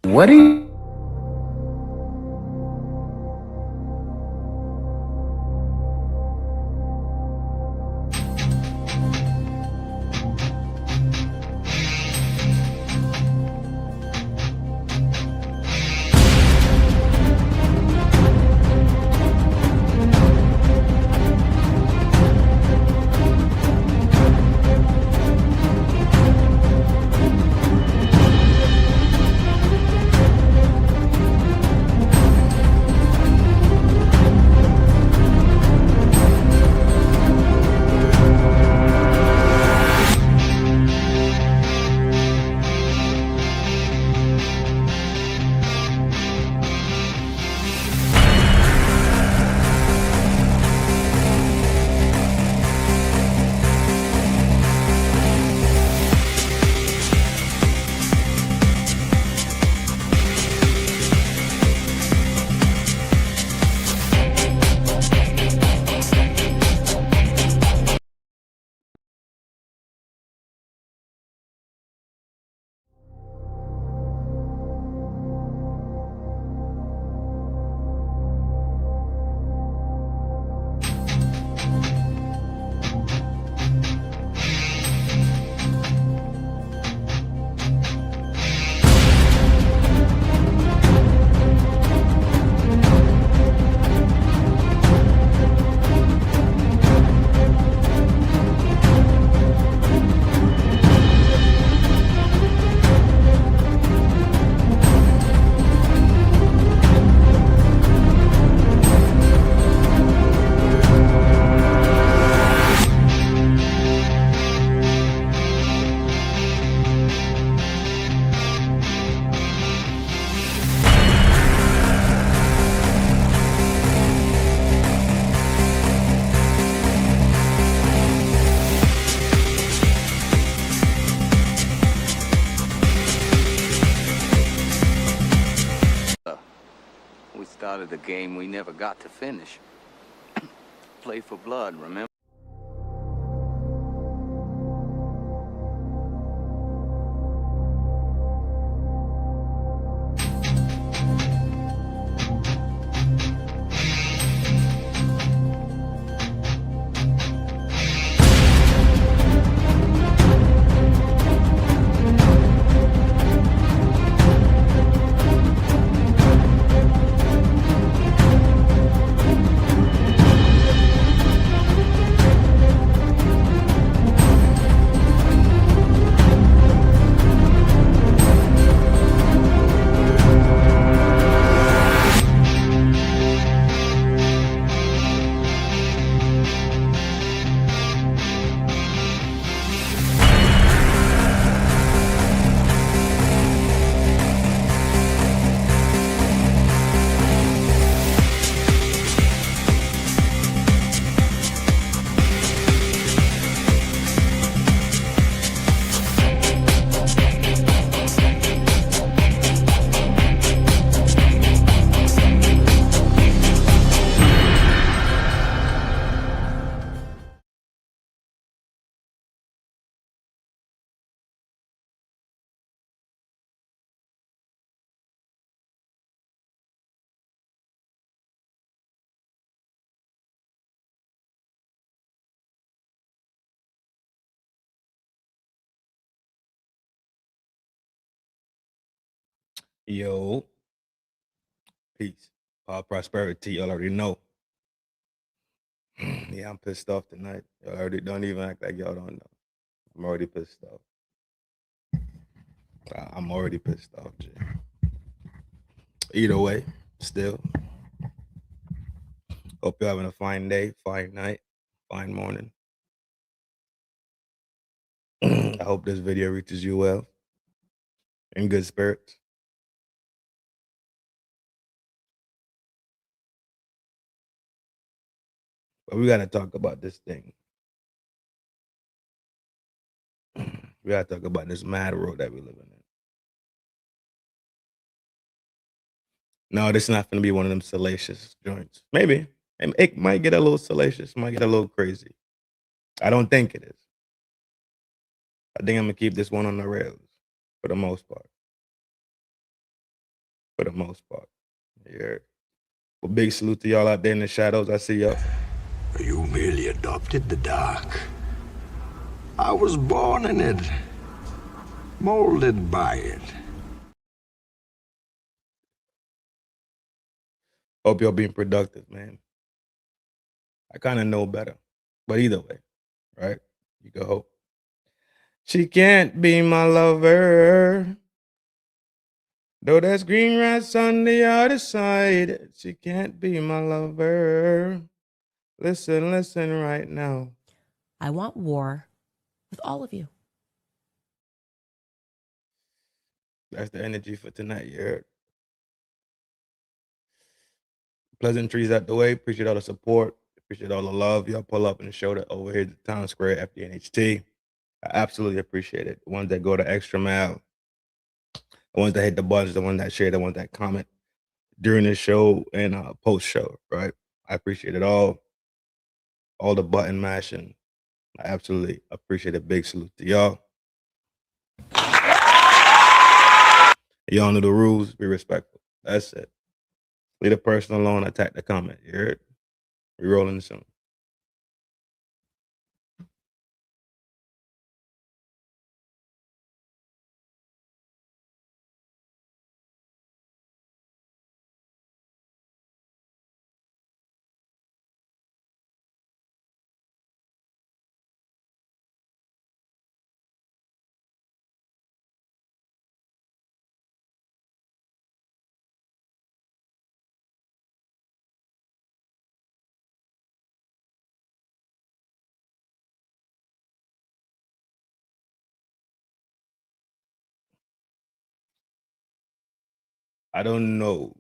What do you... We started a game we never got to finish. Play for blood, remember? Yo, peace, power, prosperity. Y'all already know. Yeah, I'm pissed off tonight. Y'all already don't even act like y'all don't know. I'm already pissed off. I'm already pissed off, G. Either way, still. Hope you're having a fine day, fine night, fine morning. I hope this video reaches you well, in good spirits. But we gotta talk about this thing. We gotta talk about this mad world that we live in. No, this is not gonna be one of them salacious joints. Maybe. It might get a little salacious, might get a little crazy. I don't think it is. I think I'm gonna keep this one on the rails for the most part. for the most part. Yeah. Well, big salute to y'all out there in the shadows. I see y'all. You merely adopted the dark. I was born in it, molded by it. Hope y'all being productive, man. I kind of know better. But either way, right? You can hope. She can't be my lover. Though there's green grass on the other side, she can't be my lover. Listen right now. I want war with all of you. That's the energy for tonight, you heard? Pleasantries out the way. Appreciate all the support. Appreciate all the love. Y'all pull up and show that over here at Town Square, FDNHT. I absolutely appreciate it. The ones that go the extra mile, the ones that hit the buttons, the ones that share, the ones that comment during the show and post show, right? I appreciate it all. All the button mashing. I absolutely appreciate it. Big salute to y'all. Y'all know the rules. Be respectful. That's it. Leave the person alone. Attack the comment. You heard? We rolling soon. I don't know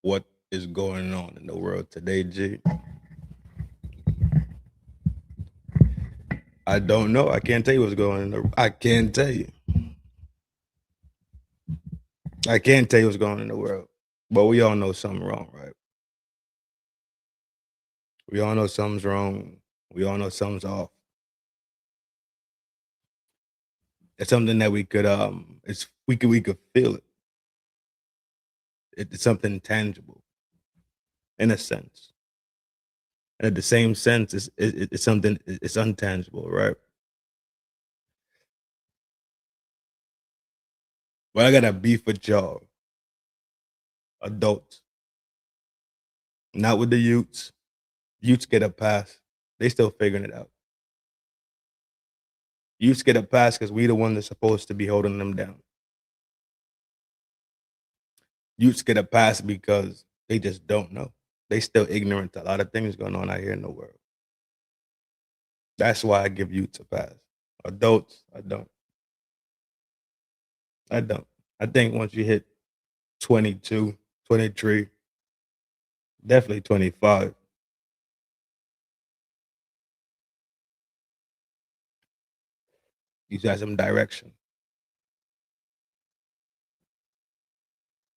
what is going on in the world today, G. I don't know. I can't tell you what's going on. I can't tell you. I can't tell you what's going on in the world. But we all know something wrong, right? We all know something's wrong. We all know something's off. It's something that we could we could feel it. It's something tangible in a sense. And at the same sense, it's something it's untangible, right? But I got a beef with y'all, adults, not with the youths. Youths get a pass. They still figuring it out. Youths get a pass because we the one that's supposed to be holding them down. Youths get a pass because they just don't know. They still ignorant to a lot of things going on out here in the world. That's why I give youths a pass. Adults, I don't. I don't. I think once you hit 22, 23, definitely 25, you should have some direction.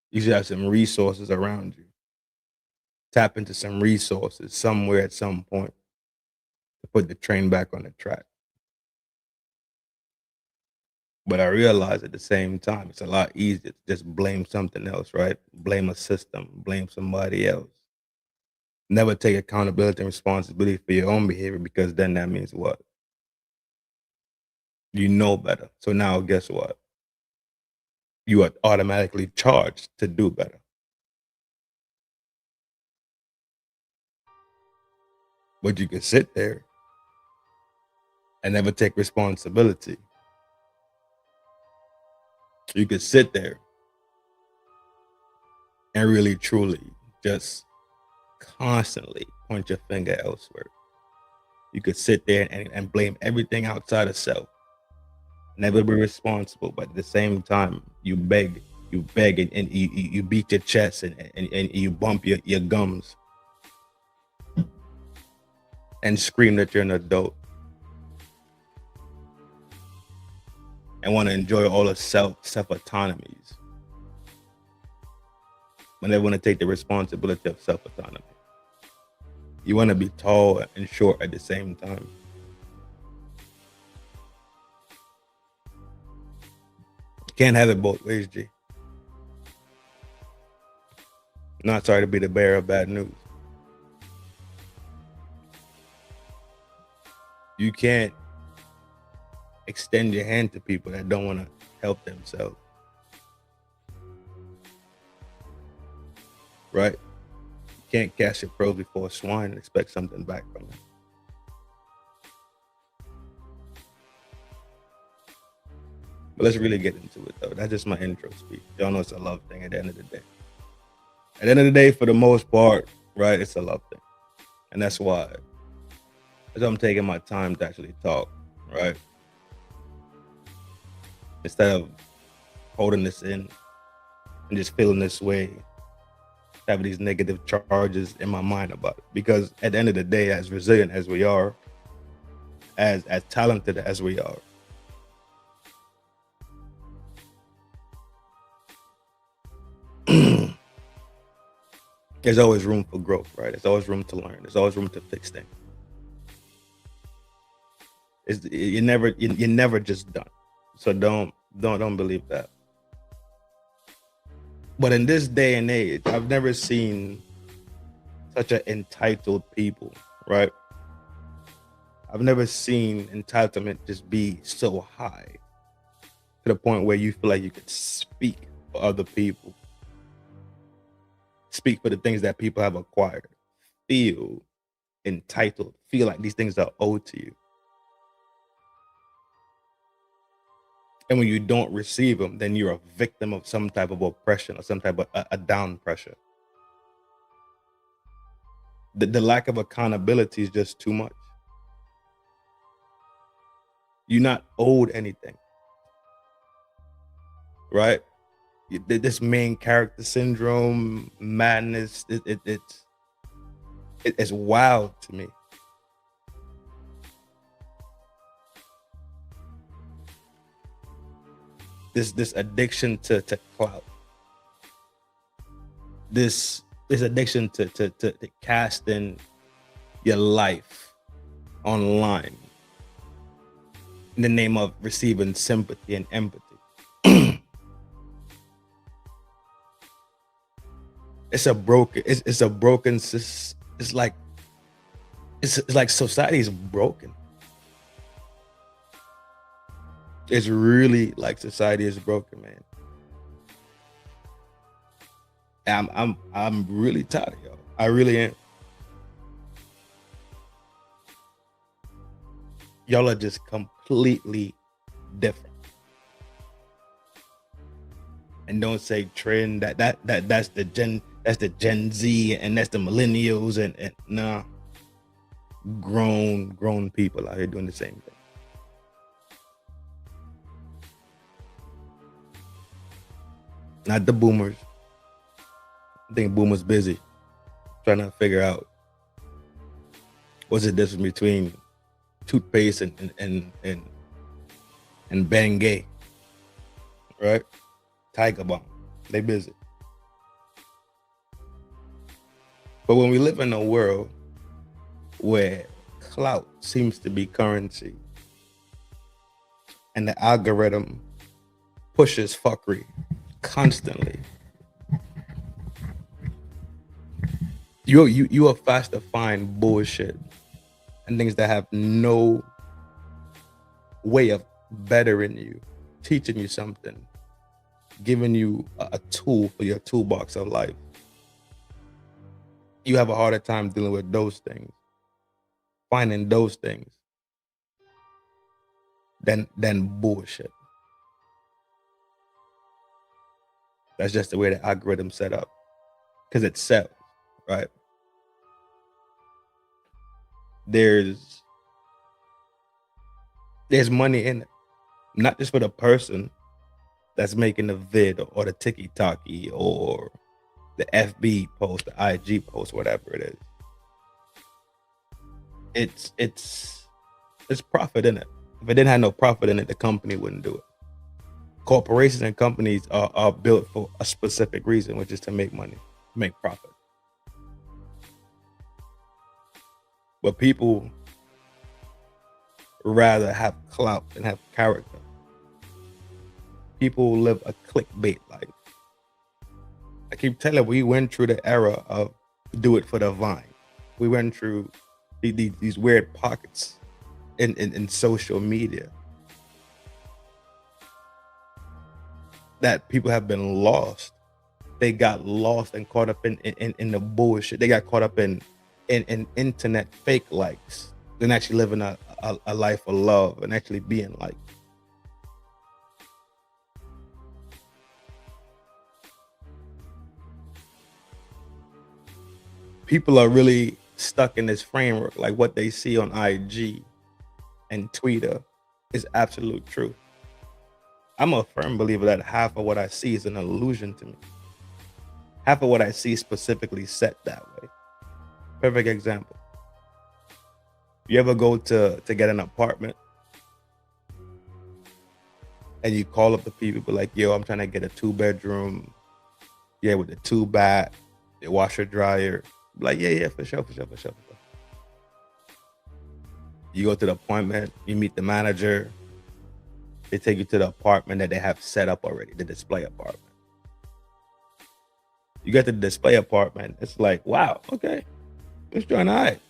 You should have some resources around you. Tap into some resources somewhere at some point to put the train back on the track. But I realize at the same time, it's a lot easier to just blame something else, right? Blame a system, blame somebody else. Never take accountability and responsibility for your own behavior because then that means what? You know better. So now guess what? You are automatically charged to do better. But you can sit there and never take responsibility. You could sit there and really truly just constantly point your finger elsewhere. You could sit there and blame everything outside of self. Never be responsible, but at the same time, you beg and you beat your chest and you bump your gums and scream that you're an adult and want to enjoy all the self autonomies. When they want to take the responsibility of self autonomy. You want to be tall and short at the same time. Can't have it both ways, G. Not sorry to be the bearer of bad news. You can't extend your hand to people that don't want to help themselves. Right? You can't cast your pearls before swine and expect something back from it. But let's really get into it, though. That's just my intro speech. Y'all know it's a love thing at the end of the day. At the end of the day, for the most part, right, it's a love thing. And that's why I'm taking my time to actually talk, right? Instead of holding this in and just feeling this way, having these negative charges in my mind about it. Because at the end of the day, as resilient as we are, as talented as we are, there's always room for growth, right? There's always room to learn. There's always room to fix things. You're never just done. So don't believe that. But in this day and age, I've never seen such an entitled people, right? I've never seen entitlement just be so high to the point where you feel like you could speak for other people, speak for the things that people have acquired, feel entitled, feel like these things are owed to you. And when you don't receive them, then you're a victim of some type of oppression or some type of a down pressure. The lack of accountability is just too much. You're not owed anything, right? This main character syndrome, madness, it's wild to me. This addiction to clout, this addiction to casting your life online in the name of receiving sympathy and empathy. It's like society is broken. It's really like society is broken, man. I'm really tired of y'all. I really am. Y'all are just completely different. And don't say trend. That's the Gen Z and that's the millennials and nah. Grown people out here doing the same thing. Not the boomers. I think boomers busy trying to figure out what's the difference between toothpaste and Bengay, right? Tiger Balm. They busy. But when we live in a world where clout seems to be currency and the algorithm pushes fuckery constantly, you are fast to find bullshit and things that have no way of bettering you, teaching you something, giving you a tool for your toolbox of life. You have a harder time dealing with those things, finding those things than bullshit. That's just the way the algorithm's set up, because it sells, right? There's money in it, not just for the person that's making the vid or the tiki-taki or the FB post, the IG post, whatever it is. It's profit in it. If it didn't have no profit in it, the company wouldn't do it. Corporations and companies are built for a specific reason, which is to make money, make profit. But people rather have clout than have character. People live a clickbait life. I keep telling, we went through the era of do it for the vine. We went through these weird pockets in social media that people have been lost. They got lost and caught up in the bullshit. They got caught up in internet fake likes than actually living a life of love and actually being liked. People are really stuck in this framework, like what they see on IG and Twitter is absolute truth. I'm a firm believer that half of what I see is an illusion to me. Half of what I see specifically set that way. Perfect example. You ever go to get an apartment and you call up the people like, yo, I'm trying to get a 2-bedroom, yeah, with a 2-bath, the washer dryer. Like, yeah, for sure. You go to the appointment, you meet the manager, they take you to the apartment that they have set up already, the display apartment. You get to the display apartment, it's like, wow, okay, it's doing all right.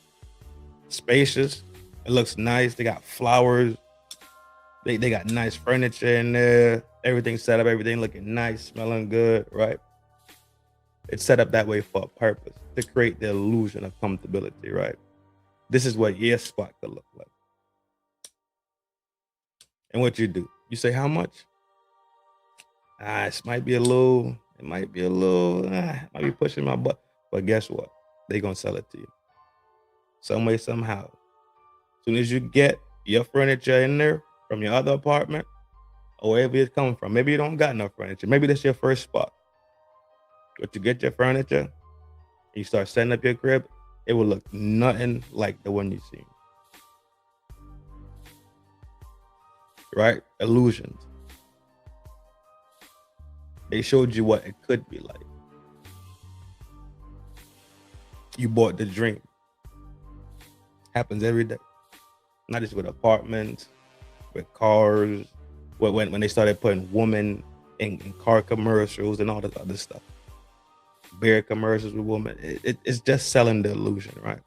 Spacious, it looks nice, they got flowers, they got nice furniture in there, everything set up, everything looking nice, smelling good, right? It's set up that way for a purpose, to create the illusion of comfortability, right? This is what your spot could look like. And what you do, you say, how much? It might be pushing my butt. But guess what? They're going to sell it to you. Some way, somehow. As soon as you get your furniture in there from your other apartment, or wherever it's coming from, maybe you don't got no furniture. Maybe that's your first spot. But you get your furniture, you start setting up your crib, it will look nothing like the one you see. Right? Illusions. They showed you what it could be like. You bought the dream. Happens every day. Not just with apartments, with cars, when they started putting women in car commercials and all this other stuff. Beer commercials with women. It's just selling the illusion, right?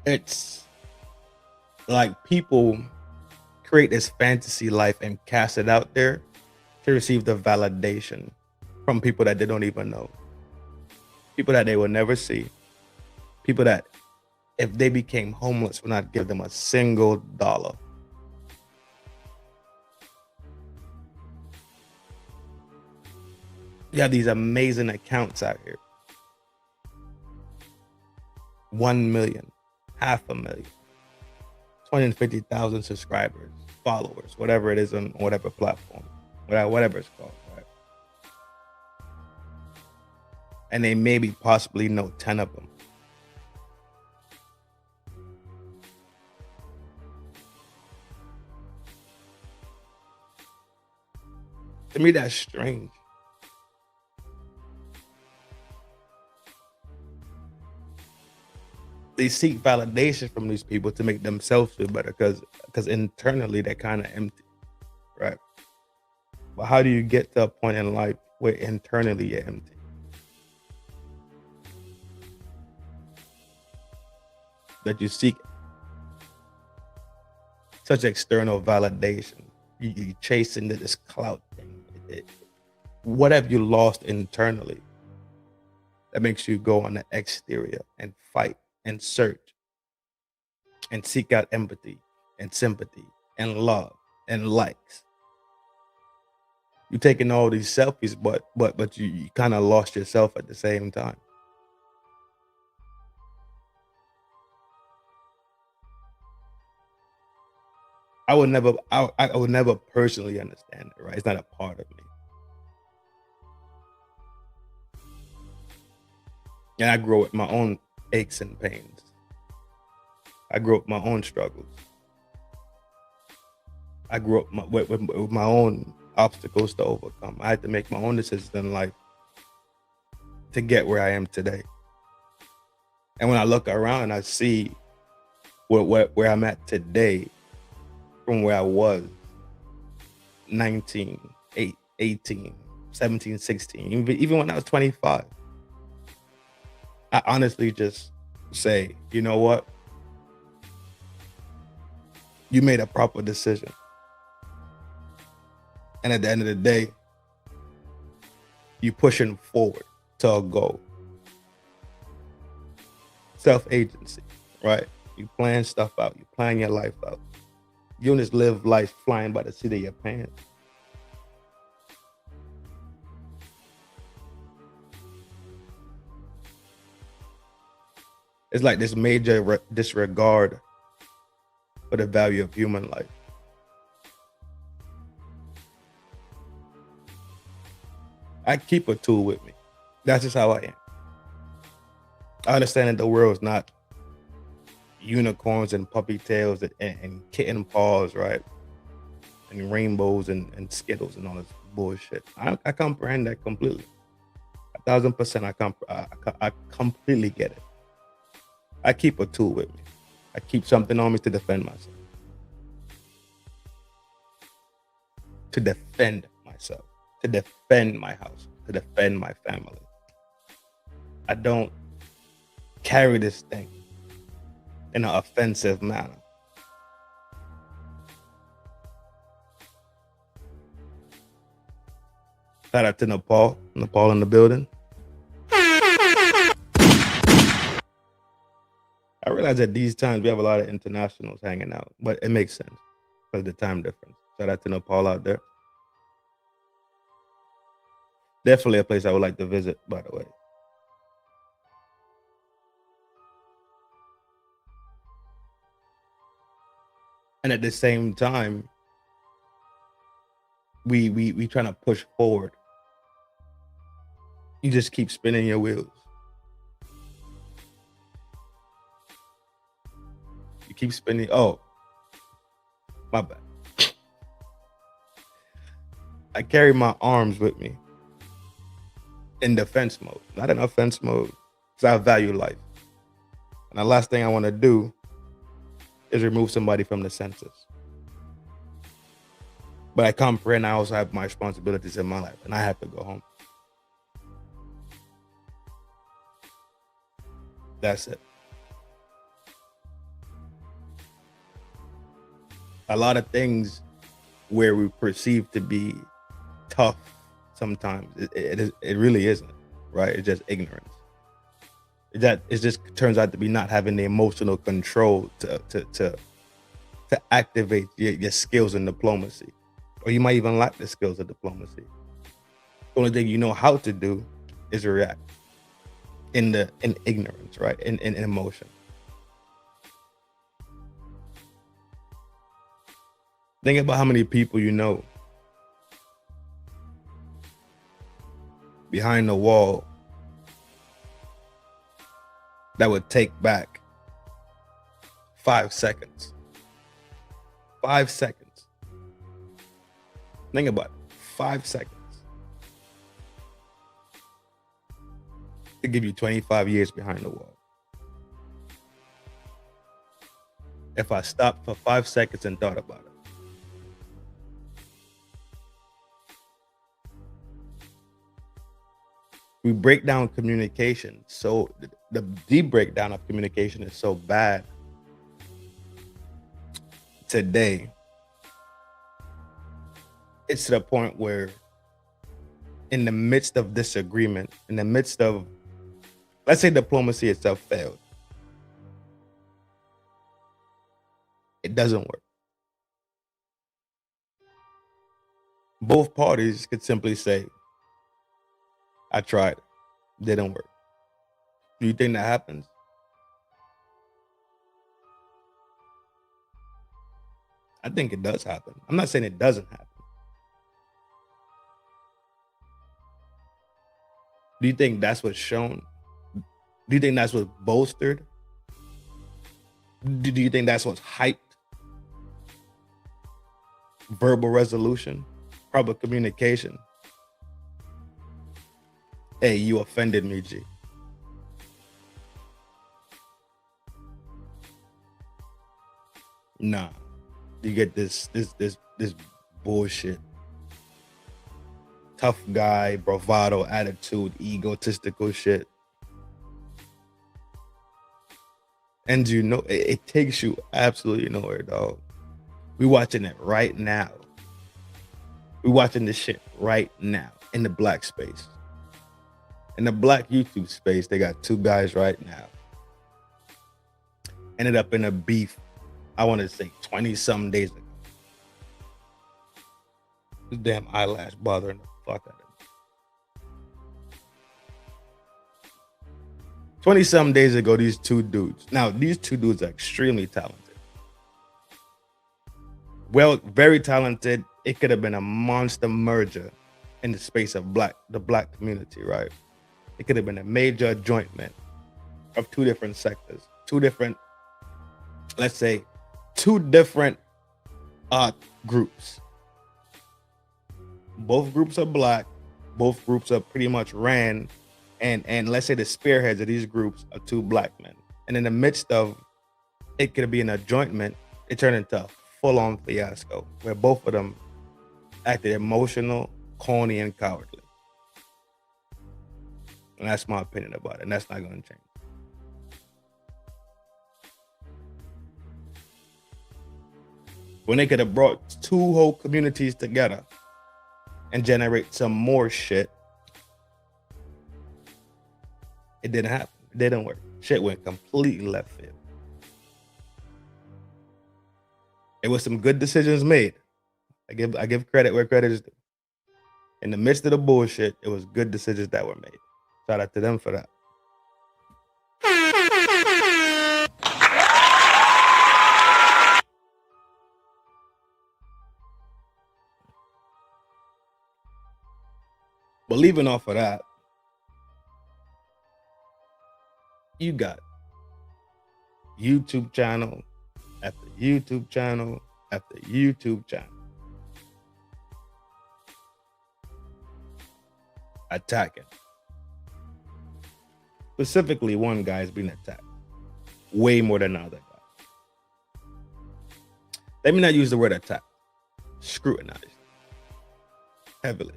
It's like people create this fantasy life and cast it out there to receive the validation from people that they don't even know. People that they will never see. People that, if they became homeless, would not give them a single dollar. You have these amazing accounts out here. 1 million, 500,000, 250,000 subscribers, followers, whatever it is on whatever platform, whatever it's called, right? And they maybe possibly know 10 of them. To me, that's strange. They seek validation from these people to make themselves feel better because internally they're kind of empty, right? But how do you get to a point in life where internally you're empty? That you seek such external validation. You chasing this clout thing. What have you lost internally that makes you go on the exterior and fight and search and seek out empathy and sympathy and love and likes? You're taking all these selfies, but you kind of lost yourself at the same time. I would never personally understand it, right? It's not a part of me. And I grow with my own aches and pains. I grew up with my own struggles. I grew up with my own obstacles to overcome. I had to make my own decisions in life to get where I am today. And when I look around and I see where I'm at today, from where I was 19, 18, 17, 16, even when I was 25. I honestly just say, you know what? You made a proper decision. And at the end of the day, you pushing forward to a goal. Self-agency, right? You plan stuff out. You plan your life out. You don't just live life flying by the seat of your pants. It's like this major disregard for the value of human life. I keep a tool with me. That's just how I am. I understand that the world is not unicorns and puppy tails and kitten paws, right? And rainbows and Skittles and all this bullshit. I comprehend that completely. 1,000%. I completely get it. I keep a tool with me. I keep something on me to defend myself. To defend myself. To defend my house. To defend my family. I don't carry this thing in an offensive manner. Shout out to Nepal in the building. I realize at these times we have a lot of internationals hanging out, but it makes sense because of the time difference. Shout out to Nepal out there. Definitely a place I would like to visit, by the way. And at the same time, we trying to push forward. You just keep spinning your wheels. You keep spinning. Oh, my bad. I carry my arms with me in defense mode, not in offense mode, because I value life. And the last thing I want to do is remove somebody from the census. But I comprehend I also have my responsibilities in my life, and I have to go home. That's it. A lot of things where we perceive to be tough sometimes, it really isn't, right? It's just ignorance. It just turns out to be not having the emotional control to activate your skills in diplomacy. Or you might even lack the skills of diplomacy. The only thing you know how to do is react in ignorance, right? In emotion. Think about how many people you know behind the wall that would take back 5 seconds. 5 seconds. Think about it. 5 seconds. To give you 25 years behind the wall. If I stopped for 5 seconds and thought about it. We break down communication. So the breakdown of communication is so bad today. It's to the point where in the midst of disagreement, in the midst of, let's say diplomacy itself failed. It doesn't work. Both parties could simply say, I tried, didn't work. Do you think that happens? I think it does happen. I'm not saying it doesn't happen. Do you think that's what's shown? Do you think that's what's bolstered? Do you think that's what's hyped? Verbal resolution, proper communication. Hey, you offended me, G. Nah. you get this bullshit. Tough guy, bravado, attitude, egotistical shit. And you know, it takes you absolutely nowhere, dog. We watching it right now. We watching this shit right now in the black space. In the black YouTube space, they got two guys right now. Ended up in a beef, I want to say 20-something days ago. This damn eyelash bothering the fuck out of me. 20-something days ago, these two dudes. Now, these two dudes are extremely talented. Well, very talented. It could have been a monster merger in the space of the black community, right? It could have been a major jointment of two different sectors, let's say, two different groups. Both groups are black. Both groups are pretty much ran, and let's say the spearheads of these groups are two black men. And in the midst of it could be an adjointment, it turned into a full-on fiasco where both of them acted emotional, corny, and cowardly. And that's my opinion about it, and that's not going to change. When they could have brought two whole communities together and generate some more shit, it didn't happen. It didn't work. Shit went completely left field. It was some good decisions made. I give credit where credit is due. In the midst of the bullshit, it was good decisions that were made. Shout out to them for that. But leaving off of that, you got YouTube channel after YouTube channel after YouTube channel attacking. Specifically, one guy is being attacked way more than another guy. Let me not use the word attack. Scrutinized heavily.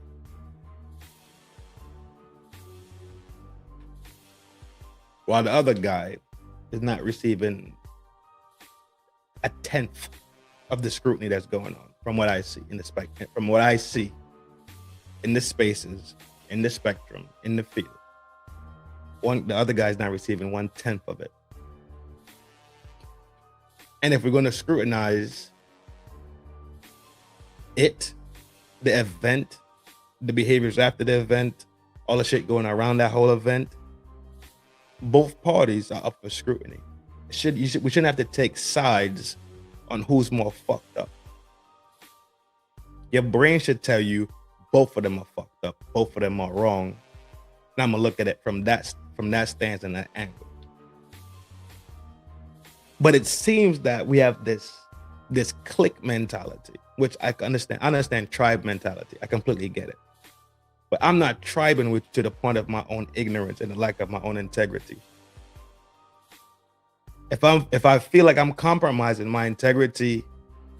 While the other guy is not receiving a tenth of the scrutiny that's going on, from what I see in the from what I see in the spaces, in the spectrum, in the field. The other guy's not receiving 1/10 of it. And if we're going to scrutinize it, the event, the behaviors after the event, all the shit going around that whole event, both parties are up for scrutiny. We shouldn't have to take sides on who's more fucked up. Your brain should tell you both of them are fucked up, both of them are wrong. And I'm gonna look at it from that stance and that angle. But it seems that we have this clique mentality, which I understand. I understand tribe mentality. I completely get it. But I'm not tribing with to the point of my own ignorance and the lack of my own integrity. If I feel like I'm compromising my integrity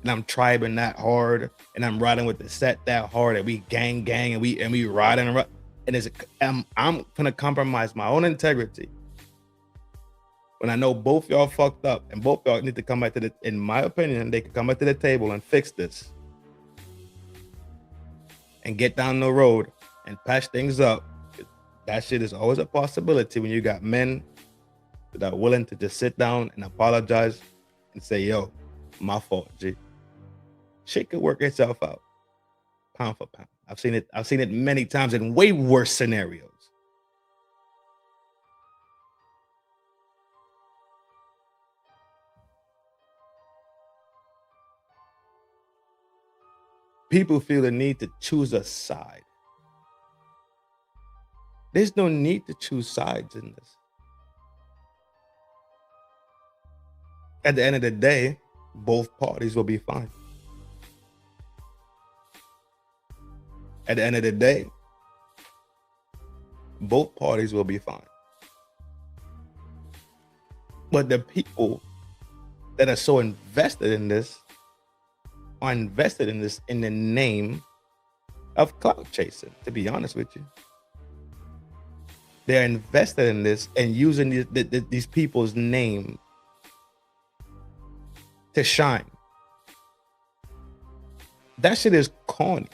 and I'm tribing that hard and I'm riding with the set that hard and we gang and we riding and I'm gonna compromise my own integrity when I know both y'all fucked up and both y'all need to come back in my opinion, they could come back to the table and fix this and get down the road and patch things up. That shit is always a possibility when you got men that are willing to just sit down and apologize and say, yo, my fault, G. Shit could work itself out, pound for pound. I've seen it many times in way worse scenarios. People feel the need to choose a side. There's no need to choose sides in this. At the end of the day, both parties will be fine. At the end of the day, both parties will be fine. But the people that are so invested in this are invested in this in the name of clout chasing, to be honest with you. They're invested in this and using these people's name to shine. That shit is corny.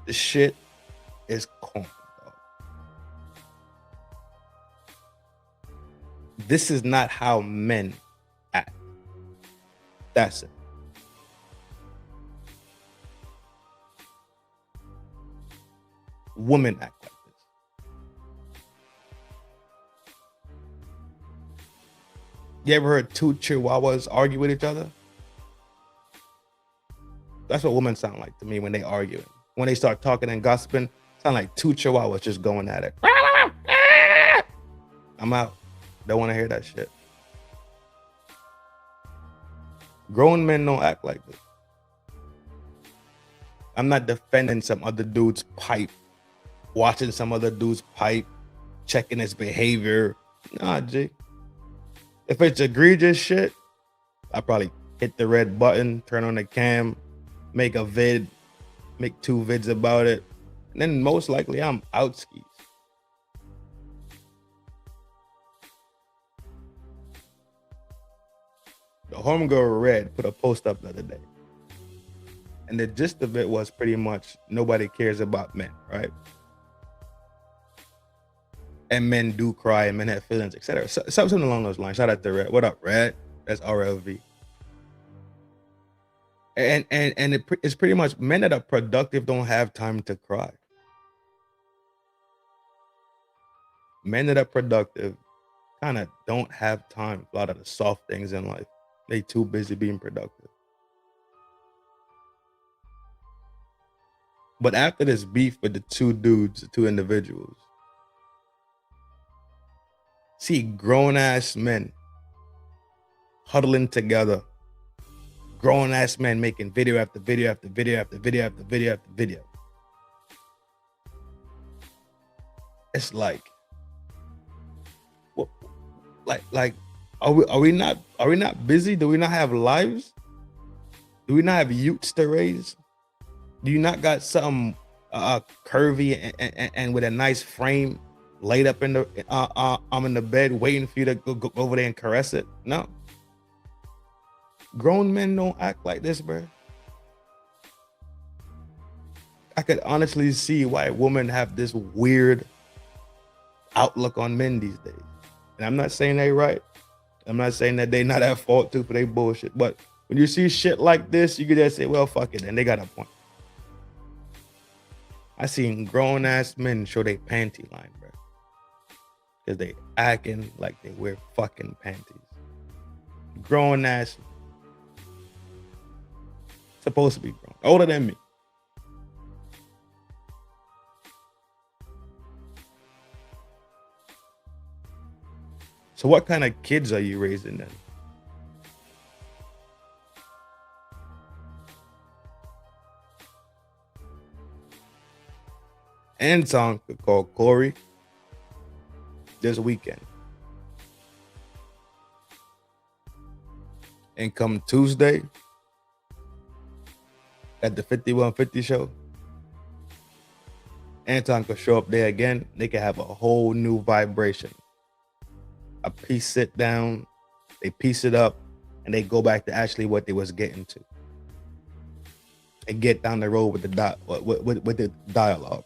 The shit is corny, dog. This is not how men act. That's it. Women act like this. You ever heard two chihuahuas argue with each other? That's what women sound like to me when they arguing. When they start talking and gossiping, sound like two chihuahuas just going at it. I'm out. Don't want to hear that shit. Grown men don't act like this. I'm not defending some other dude's pipe, watching some other dude's pipe, checking his behavior. Nah, G. If it's egregious shit, I probably hit the red button, turn on the cam, make a vid, make 2 vids about it, and then most likely I'm out skis. The homegirl Red put a post up the other day, and the gist of it was pretty much nobody cares about men, right? And men do cry, and men have feelings, etc. So, something along those lines. Shout out to Red. What up, Red? That's RLV. And it's pretty much men that are productive don't have time to cry. Men that are productive kind of don't have time for a lot of the soft things in life. They too busy being productive. But after this beef with the two dudes, the two individuals, see grown ass men huddling together, grown ass men making video after video after video after video after video after video. It's like, what, like, are we not busy? Do we not have lives? Do we not have youths to raise? Do you not got something curvy and with a nice frame laid up in the bed waiting for you to go over there and caress it? No. Grown men don't act like this, bro. I could honestly see why women have this weird outlook on men these days. And I'm not saying they right. I'm not saying that they not at fault too for their bullshit. But when you see shit like this, you could just say, well, fuck it. And they got a point. I seen grown ass men show their panty line, bro. Because they acting like they wear fucking panties. Grown ass. Supposed to be grown. Older than me. So what kind of kids are you raising then? Anton could call Corey this weekend. And come Tuesday at the 5150 show, Anton could show up there again. They could have a whole new vibration. A piece sit down, they piece it up, and they go back to actually what they was getting to. And get down the road with the dialogue.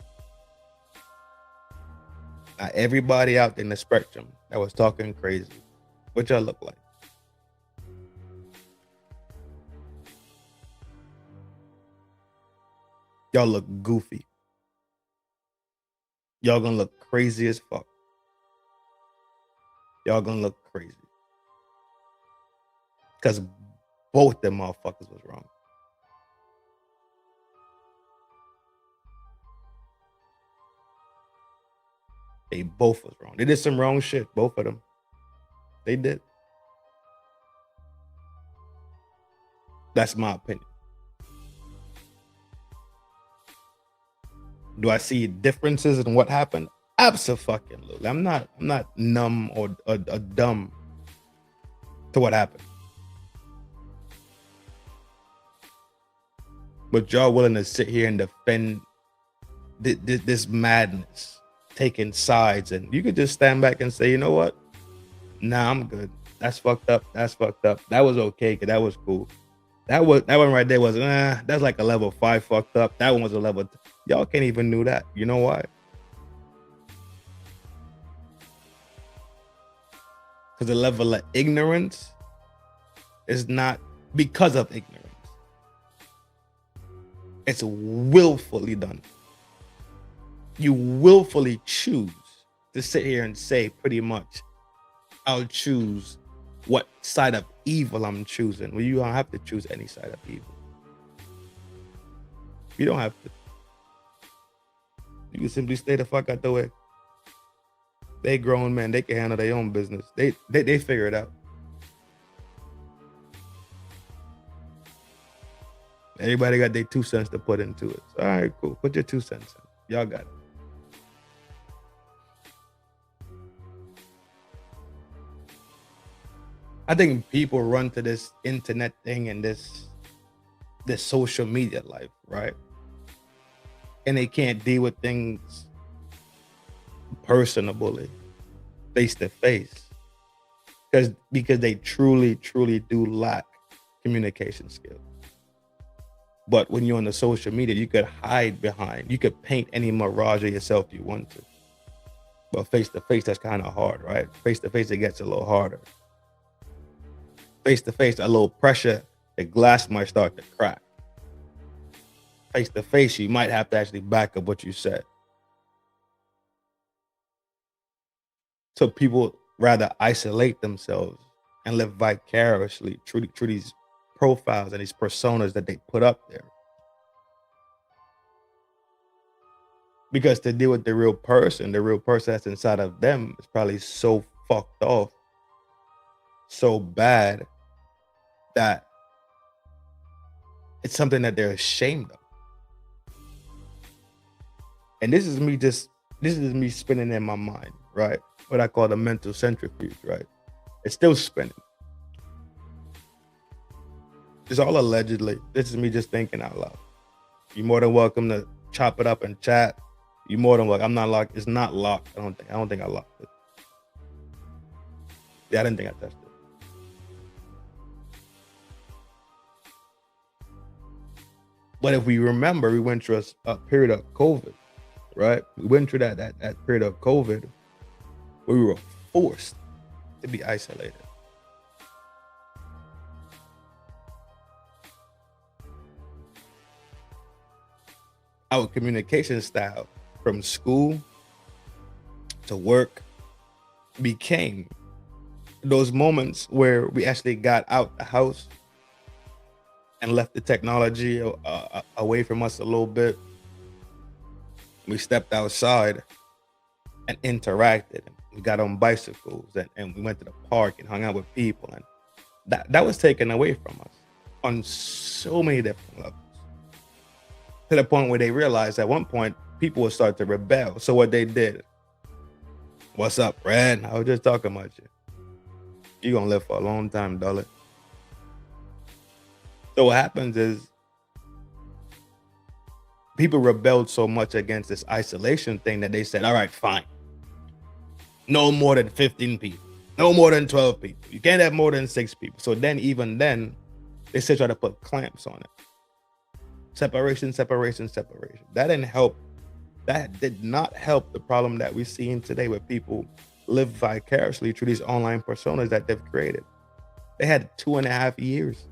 Now, everybody out in the spectrum that was talking crazy, what y'all look like? Y'all look goofy. Y'all gonna look crazy as fuck. Y'all gonna look crazy. Because both them motherfuckers was wrong. They both was wrong. They did some wrong shit, both of them. They did. That's my opinion. Do I see differences in what happened? Absolutely. I'm not numb or dumb to what happened. but y'all willing to sit here and defend this madness, taking sides, and you could just stand back and say, you know what? Nah, I'm good. That's fucked up. That's fucked up. That was okay, cause that was cool. That one right there was that's like a level 5 fucked up. That one was a level. Y'all can't even do that. You know why? Because the level of ignorance is not because of ignorance. It's willfully done. You willfully choose to sit here and say pretty much, I'll choose what side of evil I'm choosing. Well, you don't have to choose any side of evil. You don't have to. You can simply stay the fuck out the way. They grown men. They can handle their own business. They figure it out. Everybody got their 2 cents to put into it. So, all right, cool. Put your 2 cents in. Y'all got it. I think people run to this internet thing and this social media life, right? And they can't deal with things personally, face to face, because they truly do lack communication skills. But when you're on the social media, you could hide behind, you could paint any mirage of yourself you want to. But face to face, that's kind of hard, right? Face to face, it gets a little harder. Face to face, a little pressure, the glass might start to crack. Face to face, you might have to actually back up what you said. So people rather isolate themselves and live vicariously through these profiles and these personas that they put up there. Because to deal with the real person that's inside of them is probably so fucked off, so bad, that it's something that they're ashamed of. And this is me spinning in my mind, right? What I call the mental centrifuge, right? It's still spinning. It's all allegedly. This is me just thinking out loud. You're more than welcome to chop it up and chat. You're more than welcome. I'm not locked. It's not locked. I don't think I locked it. Yeah, I didn't think I touched it. But if we remember, we went through a period of COVID, right? We went through that period of COVID where we were forced to be isolated. Our communication style from school to work became those moments where we actually got out the house and left the technology away from us a little bit. We stepped outside and interacted. We got on bicycles and we went to the park and hung out with people. And that was taken away from us on so many different levels. To the point where they realized at one point, people would start to rebel. So what they did, what's up, Brad? I was just talking about you. You're going to live for a long time, darling. So what happens is people rebelled so much against this isolation thing that they said, all right, fine. No more than 15 people. No more than 12 people. You can't have more than 6 people. So then, even then, they still try to put clamps on it. Separation. That didn't help. That did not help the problem that we're seeing today, where people live vicariously through these online personas that they've created. They had 2.5 years.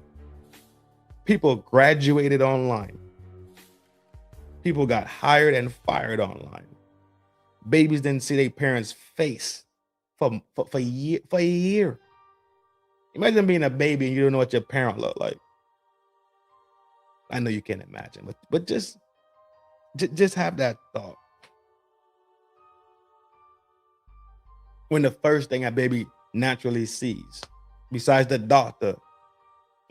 People graduated online. People got hired and fired online. Babies didn't see their parents' face for a year. Imagine being a baby and you don't know what your parent looked like. I know you can't imagine, but just have that thought. When the first thing a baby naturally sees, besides the doctor,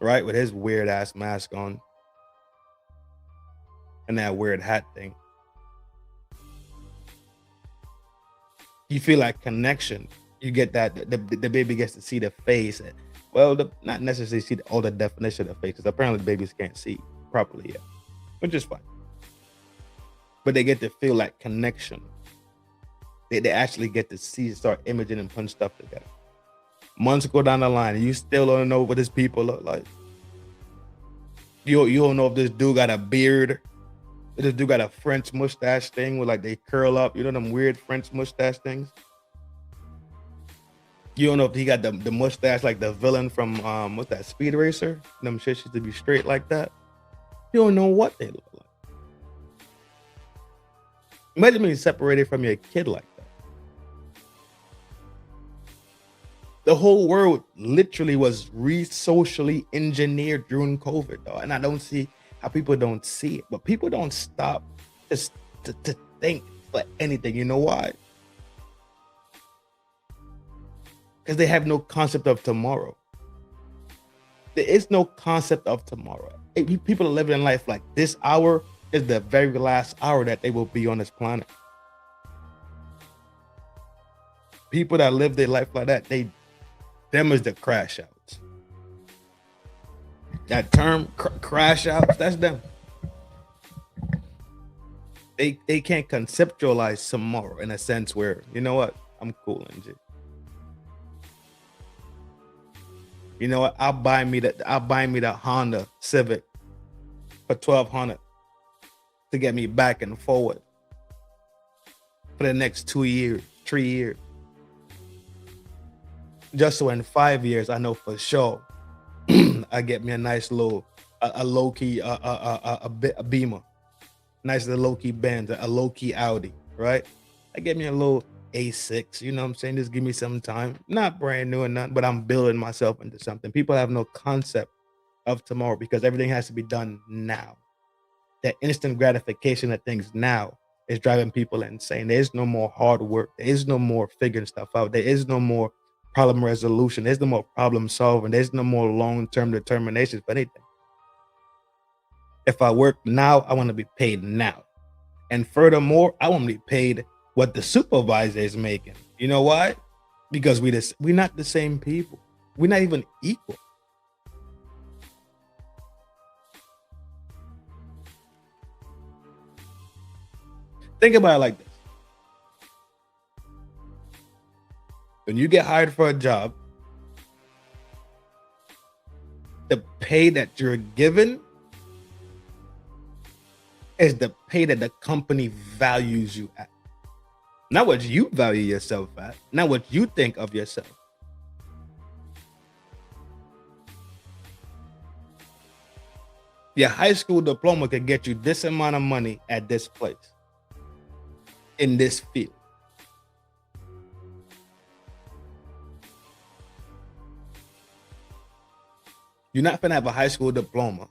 right, with his weird ass mask on and that weird hat thing, you feel like connection. You get that the baby gets to see the face. Well, not necessarily see all the definition of the face, because apparently babies can't see properly yet. which is fine. But they get to feel that connection. They actually get to see, start imaging and putting stuff together. Months go down the line, and you still don't know what these people look like. You don't know if this dude got a beard. If this dude got a French mustache thing where like they curl up. You know them weird French mustache things? You don't know if he got the mustache like the villain from what's that, Speed Racer? Them shit used to be straight like that. You don't know what they look like. Imagine being separated from your kid like that. The whole world literally was socially engineered during COVID, though. And I don't see how people don't see it. But people don't stop just to think for anything. You know why? Because they have no concept of tomorrow. There is no concept of tomorrow. People are living life like this hour is the very last hour that they will be on this planet. People that live their life like that, them is the crash outs. That term, crash outs, that's them. They can't conceptualize tomorrow in a sense where, you know what, I'm cool and shit. You know what, I'll buy me the Honda Civic for $1,200 to get me back and forward for the next 2 years, 3 years. Just so in 5 years, I know for sure I get me a nice little, a low key, a Beamer, nice little low key Benz, a low key Audi, right? I get me a little A6, you know what I'm saying? Just give me some time. Not brand new or nothing, but I'm building myself into something. People have no concept of tomorrow because everything has to be done now. That instant gratification of things now is driving people insane. There is no more hard work. There is no more figuring stuff out. There is no more problem resolution. There's no more problem solving. There's no more long-term determination for anything. If I work now, I want to be paid now. And furthermore, I want to be paid what the supervisor is making. You know why? Because we're not the same people. We're not even equal. Think about it like this. When you get hired for a job, the pay that you're given is the pay that the company values you at. Not what you value yourself at, not what you think of yourself. Your high school diploma could get you this amount of money at this place, in this field. You're not gonna have a high school diploma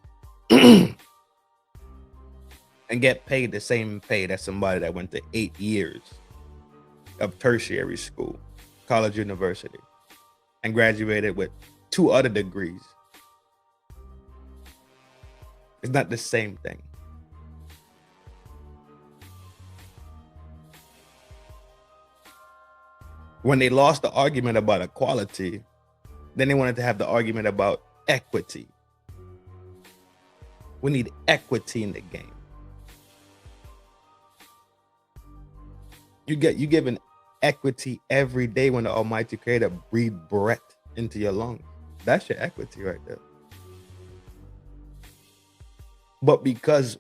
and get paid the same pay that somebody that went to 8 years of tertiary school, college, university, and graduated with 2 other degrees. It's not the same thing. When they lost the argument about equality, then they wanted to have the argument about equity. We need equity in the game. You given equity every day when the Almighty Creator breathe breath into your lungs. That's your equity right there. But because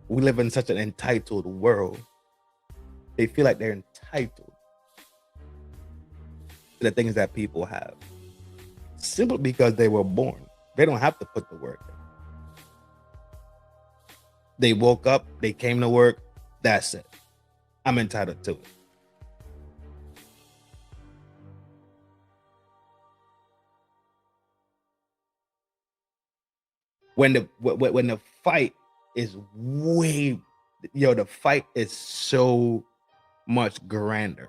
we live in such an entitled world, they feel like they're entitled to the things that people have. Simply because they were born. They don't have to put the work in. They woke up, they came to work, that's it. I'm entitled to it. When the fight is the fight is so much grander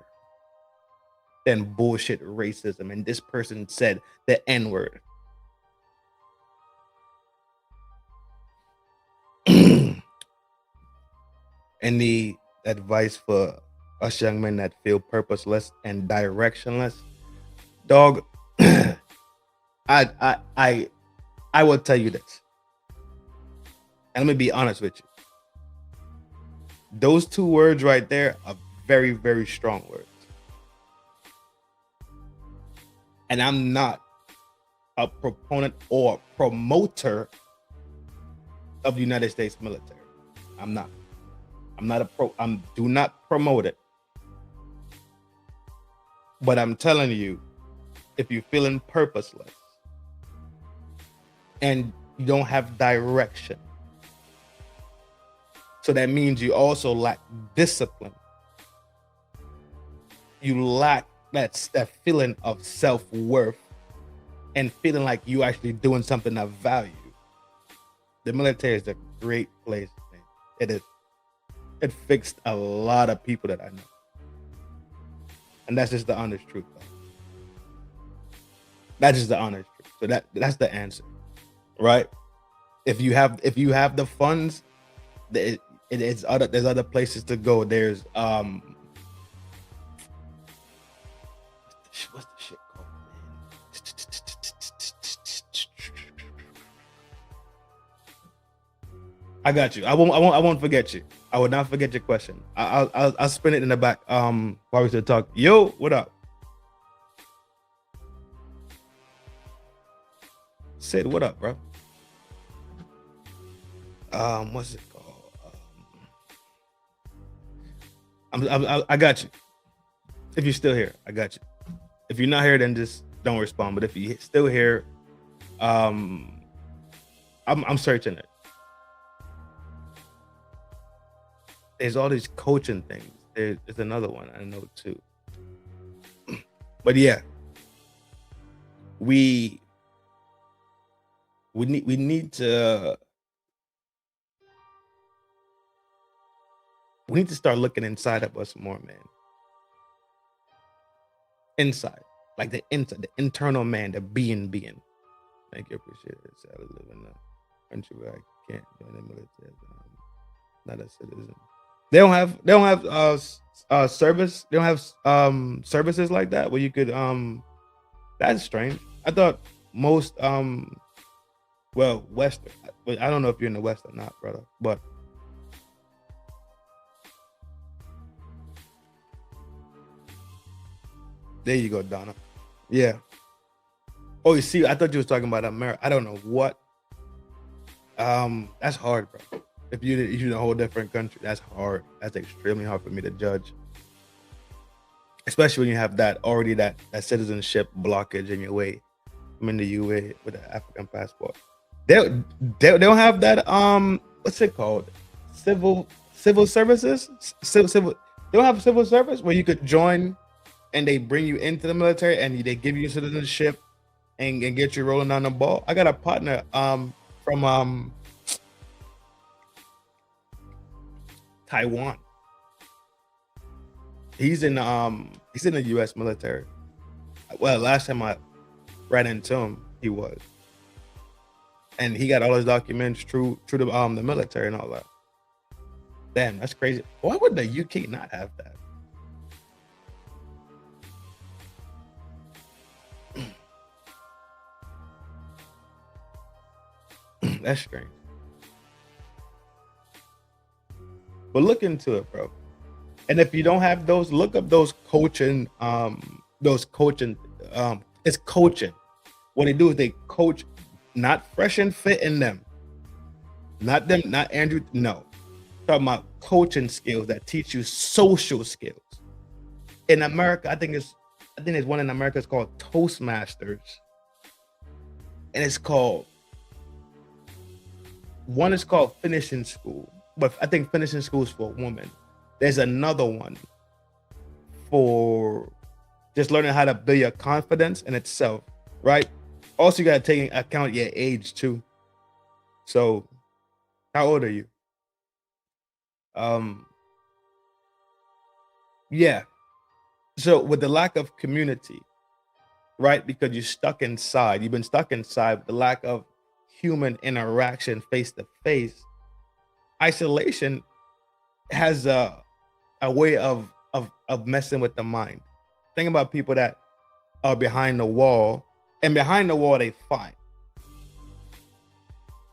than bullshit racism. And this person said the N-word. Any advice for us young men that feel purposeless and directionless? Dog, I will tell you this. And let me be honest with you. Those two words right there are very, very strong words. And I'm not a proponent or promoter of the United States military. I'm not. Do not promote it. But I'm telling you, if you're feeling purposeless and you don't have direction, so that means you also lack discipline. You lack that feeling of self-worth and feeling like you actually doing something of value. The military is a great place, man. It is. It fixed a lot of people that I know. And that's just the honest truth, though. That's just the honest truth. So that's the answer, right? If you have the funds, there's other places to go. There's what's the shit called, man? I got you. I won't forget you. I will not forget your question. I'll spin it in the back. While we still talk. Yo, what up? Sid, what up, bro? What's it called? I got you. If you're still here, I got you. If you're not here, then just don't respond. But if you're still here, I'm searching it. There's all these coaching things. There's another one I know too. But yeah, we need to start looking inside of us more, man. Inside, like the internal man, the being. Thank you, appreciate it. I live in a country where I can't join the military. Not a citizen. They don't have service. They don't have services like that where you could That's strange. I thought most Western. I don't know if you're in the West or not, brother, but there you go, Donna. Yeah. Oh, you see, I thought you was talking about America. I don't know what. That's hard, bro. If you're in a whole different country, that's hard. That's extremely hard for me to judge. Especially when you have that citizenship blockage in your way. I'm in the UA with an African passport. They don't have that what's it called? Civil services? Civil they don't have civil service where you could join and they bring you into the military and they give you citizenship and get you rolling down the ball. I got a partner from Taiwan. He's in the US military. Well, last time I ran into him, he was. And he got all his documents through the military and all that. Damn, that's crazy. Why would the UK not have that? That's strange. But look into it, bro. And if you don't have those, look up those coaching. It's coaching. What they do is they coach, not fresh and fit in them. Not them, not Andrew. No. Talking about coaching skills that teach you social skills. In America, I think there's one in America. It's called Toastmasters. And it's called, one is called Finishing School. But I think Finishing School is for women. There's another one for just learning how to build your confidence in itself, right? Also, you got to take into account your age too. So, how old are you? Yeah. So with the lack of community, right? Because you're stuck inside. You've been stuck inside with the lack of human interaction face to face. Isolation has a way of messing with the mind. Think about people that are behind the wall, and behind the wall they fine,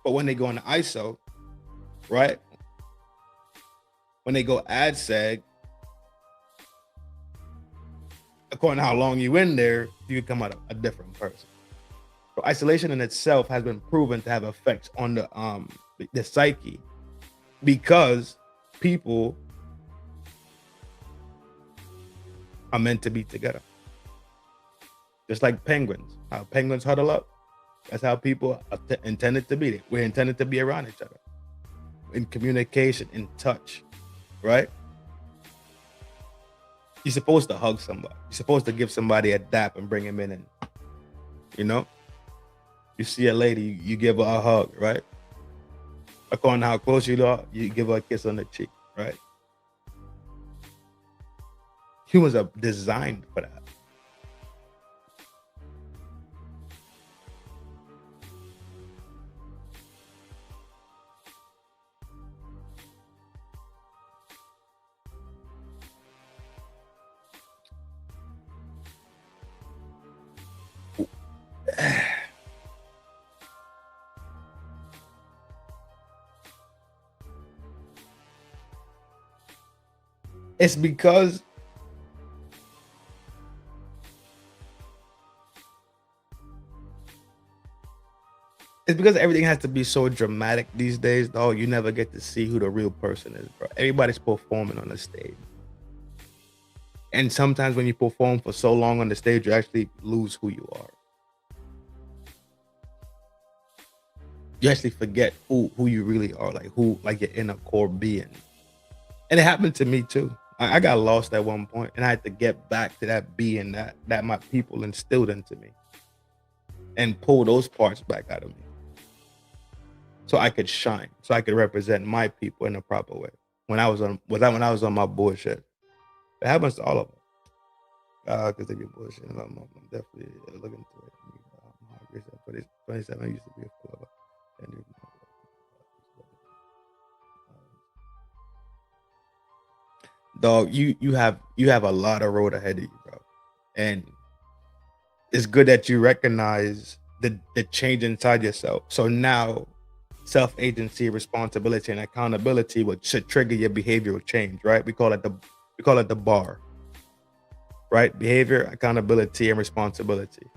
but when they go into ISO, right? When they go ad seg, according to how long you in there, you can come out a different person. So isolation in itself has been proven to have effects on the psyche, because people are meant to be together. Just like penguins. How penguins huddle up, that's how people are intended to be. We're intended to be around each other, in communication, in touch, right? You're supposed to hug somebody. You're supposed to give somebody a dap and bring him in, and you see a lady, you give her a hug, right? According to how close you are, you give her a kiss on the cheek, right? Humans are designed for that. It's because everything has to be so dramatic these days, dog. You never get to see who the real person is, bro. Everybody's performing on the stage. And sometimes when you perform for so long on the stage, you actually lose who you are. You actually forget who you really are, like your inner core being. And it happened to me too. I got lost at one point, and I had to get back to that being that my people instilled into me, and pull those parts back out of me, so I could shine, so I could represent my people in a proper way. When I was on my bullshit, it happens to all of us. Because they be bullshit. I'm definitely looking to it. But it's 27 used to be a club. Dog, you have a lot of road ahead of you, bro. And it's good that you recognize the change inside yourself. So now self-agency, responsibility, and accountability should trigger your behavioral change, right? We call it the bar. Right? Behavior, accountability, and responsibility.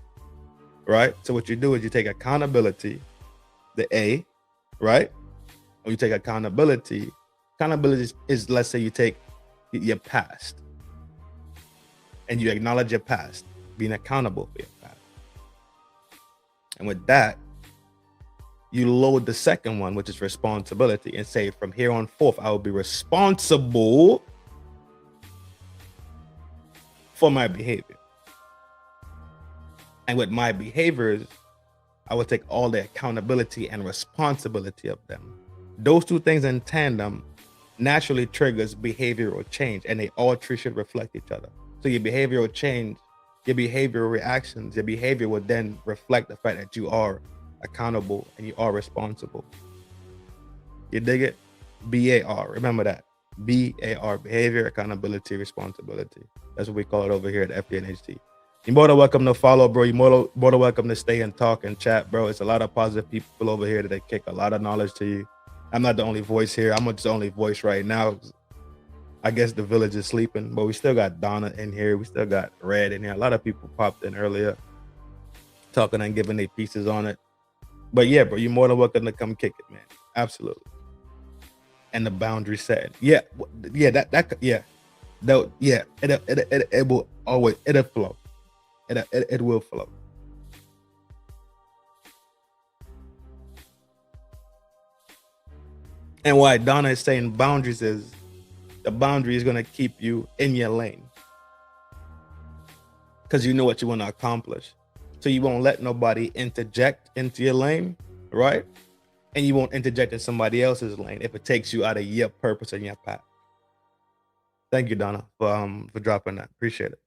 Right? So what you do is you take accountability, the A, right? Or you take accountability. Accountability is, let's say you take your past and you acknowledge your past, being accountable for your past. And with that, you load the second one, which is responsibility, and say, from here on forth, I will be responsible for my behavior. And with my behaviors, I will take all the accountability and responsibility of them. Those two things in tandem naturally triggers behavioral change, and they all three should reflect each other. So your behavioral change, your behavioral reactions, your behavior will then reflect the fact that you are accountable and you are responsible. You dig it? BAR, remember that. BAR, behavior, accountability, responsibility. That's what we call it over here at FDNHT. You're more than welcome to follow, bro. You're more than welcome to stay and talk and chat, bro. It's a lot of positive people over here that kick a lot of knowledge to you. I'm not the only voice here. I'm just the only voice right now. I guess the village is sleeping, but we still got Donna in here. We still got Red in here. A lot of people popped in earlier talking and giving their pieces on it. But yeah, bro, you're more than welcome to come kick it, man. Absolutely. And the boundary setting. Yeah, it will always, it'll flow. It will flow. And why Donna is saying boundaries is, the boundary is going to keep you in your lane, because you know what you want to accomplish. So you won't let nobody interject into your lane, right? And you won't interject in somebody else's lane if it takes you out of your purpose and your path. Thank you, Donna, for dropping that. Appreciate it.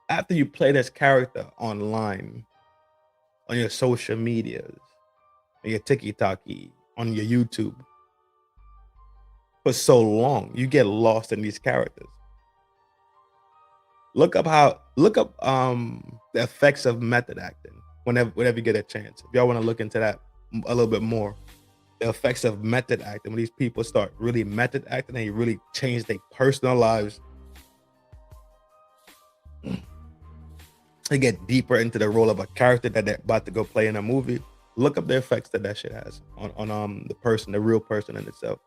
After you play this character online, on your social medias, on your TikTok, on your YouTube, for so long, you get lost in these characters. Look up the effects of method acting whenever you get a chance. If y'all want to look into that, a little bit more. The effects of method acting, when these people start really method acting, they really change their personal lives. They get deeper into the role of a character that they're about to go play in a movie. Look up the effects that shit has on the person, the real person in itself.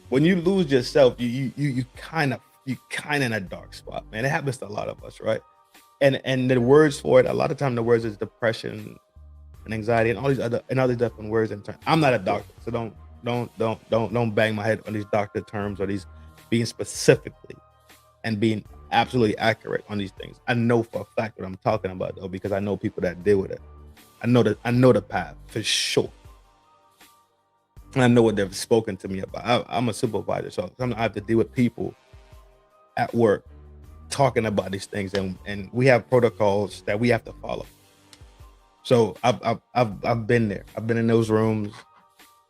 When you lose yourself, you kind of in a dark spot, man. It happens to a lot of us, right? And the words for it, a lot of time the words is depression and anxiety and all these other different words in turn. I'm not a doctor, so don't bang my head on these doctor terms or these being specifically and being absolutely accurate on these things. I know for a fact what I'm talking about though, because I know people that deal with it. I know the path for sure. And I know what they've spoken to me about. I'm a supervisor, so sometimes I have to deal with people at work talking about these things, and we have protocols that we have to follow. So I've been there. I've been in those rooms,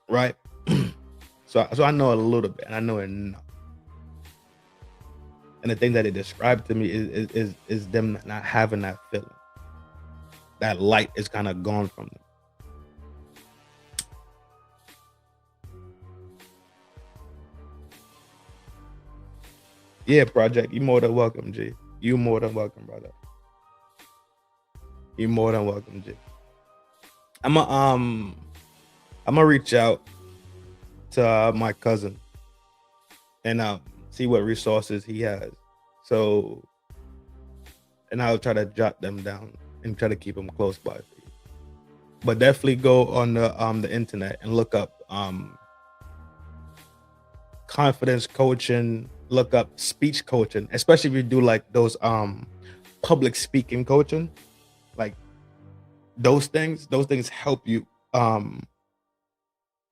right? So I know a little bit, and I know enough. And the thing that they described to me is them not having that feeling. That light is kind of gone from them. Yeah, Project, you more than welcome, G. You more than welcome, brother. You more than welcome, G. I'm gonna reach out to my cousin and see what resources he has. So, and I'll try to jot them down and try to keep them close by for you. But definitely go on the internet and look up confidence coaching. Look up speech coaching, especially if you do like those public speaking coaching, like those things help you